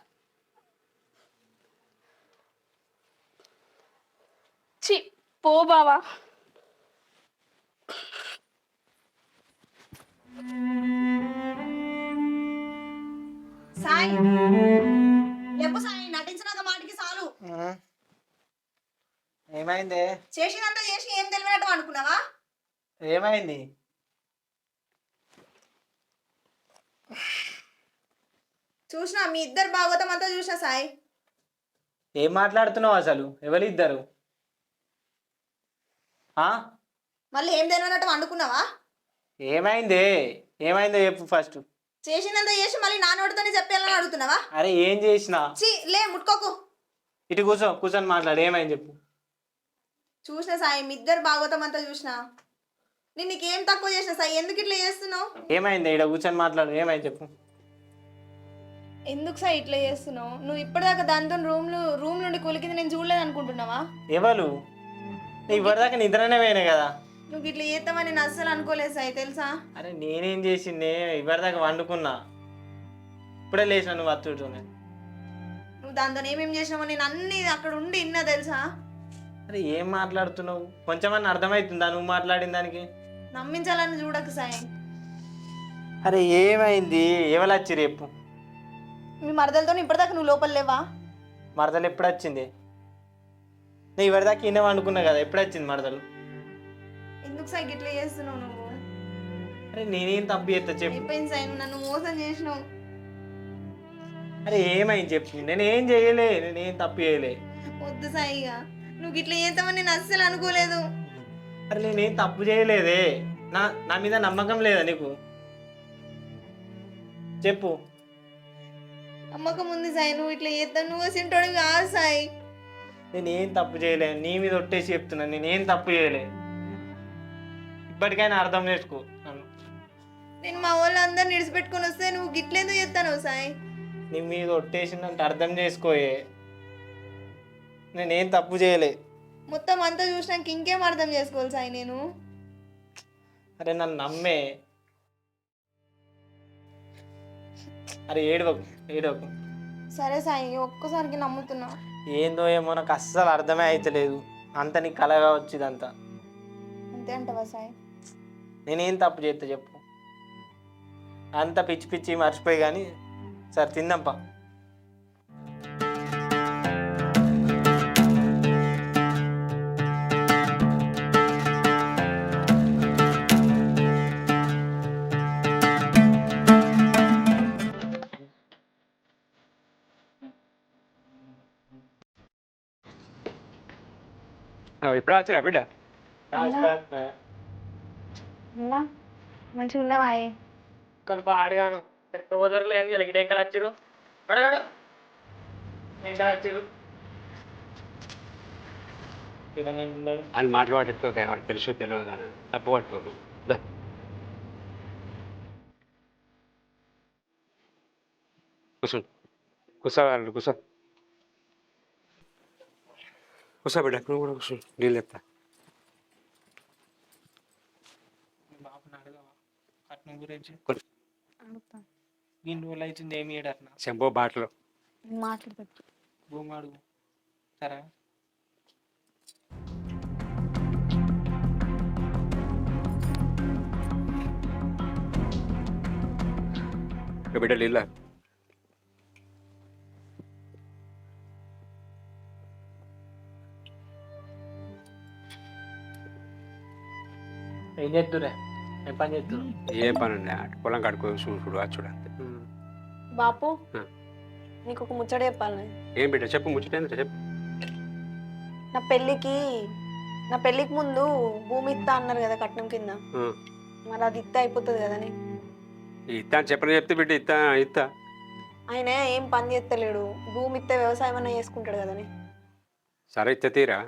చి పో బావా. సాయి లేపు సాయి, నటించినంత మాటికి చాలు. ఏమైంది? చేసినంత చేసి ఏం తెలియనట్టు అనుకున్నావా? ఏమైంది? చూసినా మీ ఇద్దరు భాగవతం అంతా చూసినా సాయి. ఏం మాట్లాడుతున్నావు అసలు? ఎవరిద్దరు? మళ్ళీ ఏం తెలియనట్టు అనుకున్నావా? ఏమైంది? ఏమైందో చెప్పు ఫస్ట్. చేసినంత చేసి మళ్ళీ నా నోటితోనే చెప్పాలని అడుగుతున్నావా? అరే ఏం చేసినా? లే ముట్టుకోకు. ఇటు కూర్చొని మాట్లాడు. ఏమైంది చెప్పు. చూసిన సాయి మీ ఇద్దరు భాగవతం అంతా చూసినా. నేను నీకేం తక్కువ చేసిన సాయి? ఎందుకు ఇట్లా చేస్తున్నావు? ఏమైంది? ఇక్కడ కూర్చొని మాట్లాడు. ఏమైంది చెప్పు. ఎందుకు సాయి ఇట్లా చేస్తున్నావు? నువ్వు ఇప్పటిదాకా దాంతో రూమ్ నుండి కూలికింది నేను చూడలేదు అనుకుంటున్నావా? ఎవరు? ఇప్పటిదాకా నిద్రనే పోయినా కదా. నువ్వు ఇట్లా చేస్తావని నేను అస్సలు అనుకోలేదు సాయి, తెలుసా? అరే నేనేం చేసిందే? ఇప్పటిదాకా వండుకున్నా, ఇప్పుడే లేచిన నువ్వు అత్తుడుతోనే. నువ్వు దాంతో ఏమేమి చేసినావో నేను అన్ని అక్కడ ఉండి విన్నా, తెలుసా? అరే ఏం మాట్లాడుతున్నావు? కొంచెమన్నా అర్థమవుతుందా నువ్వు మాట్లాడిన దానికి? నమ్మించాలని చూడకు సాయి. అరే ఏమైంది? ఎవరు వచ్చి రేపు? మీ మరదలతో ఇప్పటిదాకా నువ్వు లోపల లేవా? మరదలు ఎప్పుడు వచ్చింది? నేను ఇప్పటిదాకా ఇన్నే వండుకున్నా కదా, ఎప్పుడు వచ్చింది మరదలు? ఎందుకు సాయి ఇట్లా చేస్తున్నావు నువ్వు? అరే నేనేం తప్పు చేస్తా చెప్పు. అయిపోయింది సాయి, నువ్వు నన్ను మోసం చేసినావు. అరే ఏమైంది చెప్పు. నేనేం చేయలే, నేనేం తప్పు చేయలే. వద్దు సాయిగా, నువ్వు ఇట్లా చేస్తావని నేను అస్సలు అనుకోలేదు. అరే నేనేం తప్పు చేయలేదే. నా మీద నమ్మకం లేదా నీకు? చెప్పు. నమ్మకం ఉంది సాయి, నువ్వు ఇట్లా చేస్తావు. నువ్వు సింటోడు కాదు సాయి. నేనేం తప్పు చేయలే, నీ మీద ఒట్టేసి చెప్తున్నా. నేనేం తప్పు చేయలే. ఇప్పటికైనా అర్థం చేసుకో నన్ను. నేను మా వాళ్ళందరిని విడిచిపెట్టుకొని వస్తే నువ్వు గిట్లేందుకు చేస్తాను సాయి? నీ మీద ఒట్టేసిందంటే అర్థం చేసుకోయే. నేనేం తప్పు చేయలే. మొత్తం అంతా చూసినాక ఇంకేం అర్థం చేసుకోవాలి సాయి నేను? అరే నన్ను నమ్మే. అరే ఏడవకు ఏడవకు. సరే సాయి, ఒక్కసారికి నమ్ముతున్నా. ఏందో ఏమో నాకు అస్సలు అర్థమే అవుతలేదు. అంత నీ కలగా వచ్చిందంతా. అంతే అంటవా సాయి? నేనేం తప్పు చేస్తా చెప్పు? అంత పిచ్చి పిచ్చి మర్చిపోయి కానీ సరే తిందాంపా. ఇప్పుడు వచ్చిరా బిడ్డ? మంచిగా ఉన్నావా? కానీ పాడుగాను కుదరలేదు. ఇలా ఎక్కడ వచ్చారు? అడగాడు ఎక్కడ వచ్చారు? అని మాట్లాడుకోక తెలుసు తెలియదు కానీ తప్పు పట్టుకోకు. కూర్చో కూర్చోవాలి కూర్చో కూర్చో బిడ్డ. నువ్వు కూడా కూర్చో, నీళ్ళు తెస్తా. బాబుని అడగవా కట్నం గురించి? ఇన్ని రోజులు అవుతుంది ఏమి ఏడట్నా? చెంపో బాటలు మాట్లాడతాడు. భూమి అడుగు సరే. బిడ్డ నీళ్ళ ఏం చేస్తురే? ఏం పని చేస్తురు? ఏం పని అండి? పొలం కడుకో చూడు చూడు అంతే. బాపు నీకు ఒక ముచ్చట చెప్పాలి. ఏం బిడ్డ చెప్పు, ముచ్చటేంద్ర చెప్పు. నా పెళ్ళికి ముందు భూమి ఇత్తా అన్నారు కదా కట్నం కింద. మరి అది ఇత్తా అయిపోతుంది కదని. ఇత్తా అని చెప్పని చెప్తే బిడ్డ ఇత్తా ఇత్తా. ఆయన ఏం పని చేస్తలేడు. భూమి ఇస్తే వ్యవసాయం అన్నా చేసుకుంటాడు కదని. సరే ఇత్త తీరా.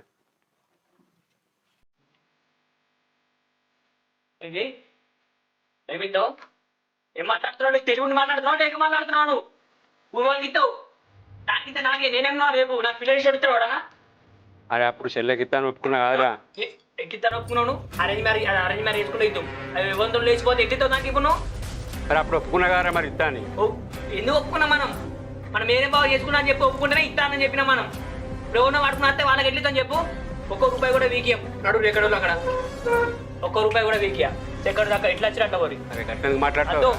ఏమిస్తావు? ఏం మాట్లాడుతున్నావు? తెలుగుని మాట్లాడుతున్నావు ఏం మాట్లాడుతున్నావు? ఊరికి ఇస్తావు నాకితే నాకే నేనేమన్నా రేపు నాకు పిల్లలు చెడుతున్నాడా? అరే అప్పుడు చెల్లెకిత్తాను ఒప్పుకున్నా కాదురా. ఎక్కిస్తాను ఒప్పుకున్నాను. అరేంజ్ మ్యారేజ్ చేసుకుంటే ఇద్దాం. అవి ఇవ్వంతులు లేచిపోతే ఎట్టిస్తావు నాకు ఇప్పుడు? అరే అప్పుడు ఒప్పుకున్నా కాదురా మరి ఇత్తా అని. ఎందుకు ఒప్పుకున్నాం? మనం ఏదేం బాగా చేసుకున్నా అని చెప్పి ఒప్పుకుంటేనే ఇస్తానని చెప్పినా మనం. ఇప్పుడు ఉన్న వాడుకున్నా వస్తే వాళ్ళకి ఎట్లిద్దాం చెప్పు? ఒక్క రూపాయి కూడా వీకియం నడురు ఎక్కడో అక్కడ. ఒక్క రూపాయి కూడా వీకియా ఎక్కడ దాకా ఎట్లా వచ్చినట్టు మరి. అరే కట్టడానికి మాట్లాడతావు.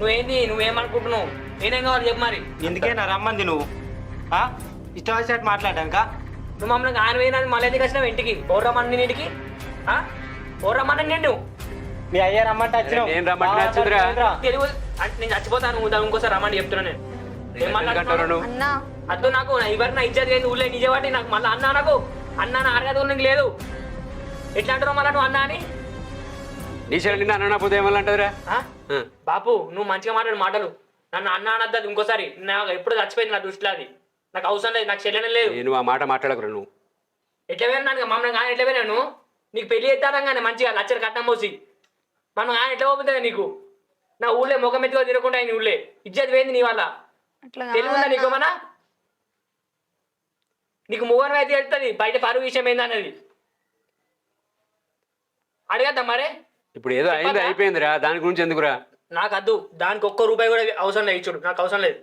నువ్వేంది? నువ్వేమనుకుంటున్నావు? నేనేం కావాలి చెప్పు మరి. ఎందుకేనా రమ్మంది నువ్వు? ఇష్టం వచ్చినట్టు మాట్లాడాక నువ్వు మమ్మల్ని ఆయన పోయినా మళ్ళీ ఎందుకు వచ్చినావు ఇంటికి? ఓర్ రమ్మని నీటికి ఓర్ రమ్మని నిన్ను మీ అయ్యా రమ్మంటే వచ్చినావు. నేను రమ్మంటే వచ్చిందిరా. తెలుగు అంటే నేను చచ్చిపోతాను ఇంకోసారి రమ్మని చెప్తున్నా నేను. ఏం మాట్లాడుతున్నావు? అన్నా అద్దు నాకు ఎవరు నా ఇజ్జత్ లేదు ఊళ్ళో నిజవాటి నాకు మళ్ళీ అన్నా నాకు అన్నా నా అర్హత నీకు లేదు. ఎట్లా అంటున్నావు మళ్ళీ నువ్వు అన్నా అని? నీ చెల్లి నిన్న అన్న పోతే ఏమల్లంటదిరా? బాపు నువ్వు మంచిగా మాట్లాడు మాటలు. నన్ను అన్నా అనద్దు ఇంకోసారి. నాకు ఎప్పుడు చచ్చిపోయింది నా దృష్టిలో. అది నాకు అవసరం లేదు. నాకు చెల్లెనే లేదు. నేను ఆ మాట మాట్లాడకురా నువ్వు. ఎట్లా పోయినాను మమ్మల్ని కానీ ఎట్లా పోయినాను? నీకు పెళ్లి చేస్తాను కానీ మంచిగా లచ్చలు కట్టం పోసి మనం కానీ ఎట్లా పోతుంది నీకు? నా ఊళ్ళో ముఖం ఎత్తుగా తినకుండా ఆయన ఊళ్ళే ఇజ్జత్ పోయింది నీ వల్ల. తెలియదా నీకు? మన నీకు మూవర్ అయితే వెళ్తుంది బయట పరువు విషయం ఏందన్నది అడగద్దా మరే? ఇప్పుడు ఏదో అయింది అయిపోయిందిరా, దాని గురించి ఎందుకురా? నాకు అద్దు. దానికి ఒక్క రూపాయి కూడా అవసరం లేదు. ఇచ్చుడు నాకు అవసరం లేదు.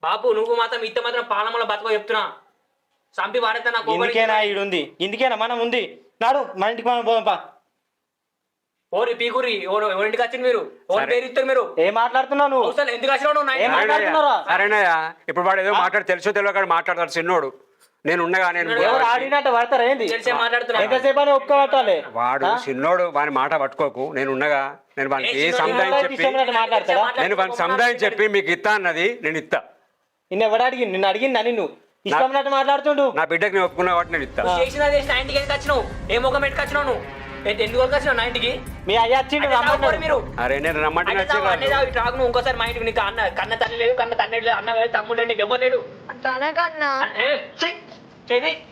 బాపు నువ్వు మాత్రం ఇత్త మాత్రం పాలమల బతుకో చెప్తున్నా. సంపి వాడతా నాకు. ఇందుకేనా ఈడుంది? ఇందుకేనా మనం ఉంది? నాడు మన ఇంటికి మనం పోదాంపా. ఓరి పీకురి ఎవరింటికి వచ్చింది మీరు? ఓరి పేరు ఇస్తారు మీరు. ఏం మాట్లాడుతున్నావు నువ్వు? అవసరం ఎందుకు వచ్చినావు? సరేనయ్యా ఇప్పుడు వాడు ఏదో మాట్లాడి తెలుసో తెలియక మాట్లాడతాడు చిన్నోడు. నేను ఉండగా నేను ఆడినట్టు పడతారా ఏంది? తెలిసే మాట్లాడుతున్నా. ఎంతసేపు అని ఒప్పుకోబట్టాలి? వాడు చిన్నోడు, వాని మాట పట్టుకోకు. నేను ఉండగా నేను వానికి ఏ సముదాయం చెప్పి నేను వానికి సముదాయం చెప్పి మీకు ఇస్తా అన్నది నేను ఇస్తా. నిన్ను ఎవడు అడిగింది? నిన్ను అడిగిందా? నిన్ను ఇష్టం మాట్లాడుతుండు. నా బిడ్డకి నేను ఒప్పుకున్నా కాబట్టి నేను ఇస్తా. చేసిన నా ఇంటికి ఎందుకు వచ్చినావు? ఏ ముఖం పెట్టుకు వచ్చినావు నువ్వు? ఎందుకు వచ్చినావు నా ఇంటికి? మీ అయ్యా వచ్చిండు మీరు. అరే నేను రమ్మంటే రాకు నువ్వు ఇంకోసారి మా ఇంటికి. నీకు అన్న కన్న తల్లి లేదు, కన్న తండ్రి లేదు, అన్న లేదు, తమ్ముడు లేదు, నీకు ఎవరు లేడు.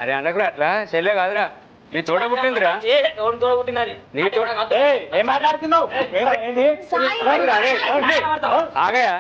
అరే అన్న కూడా అట్లా చెల్లె కాదురా, నీ తోడ పుట్టిందిరా. తోడ పుట్టినది ఏం మాట్లాడుతున్నావు? ఆగయా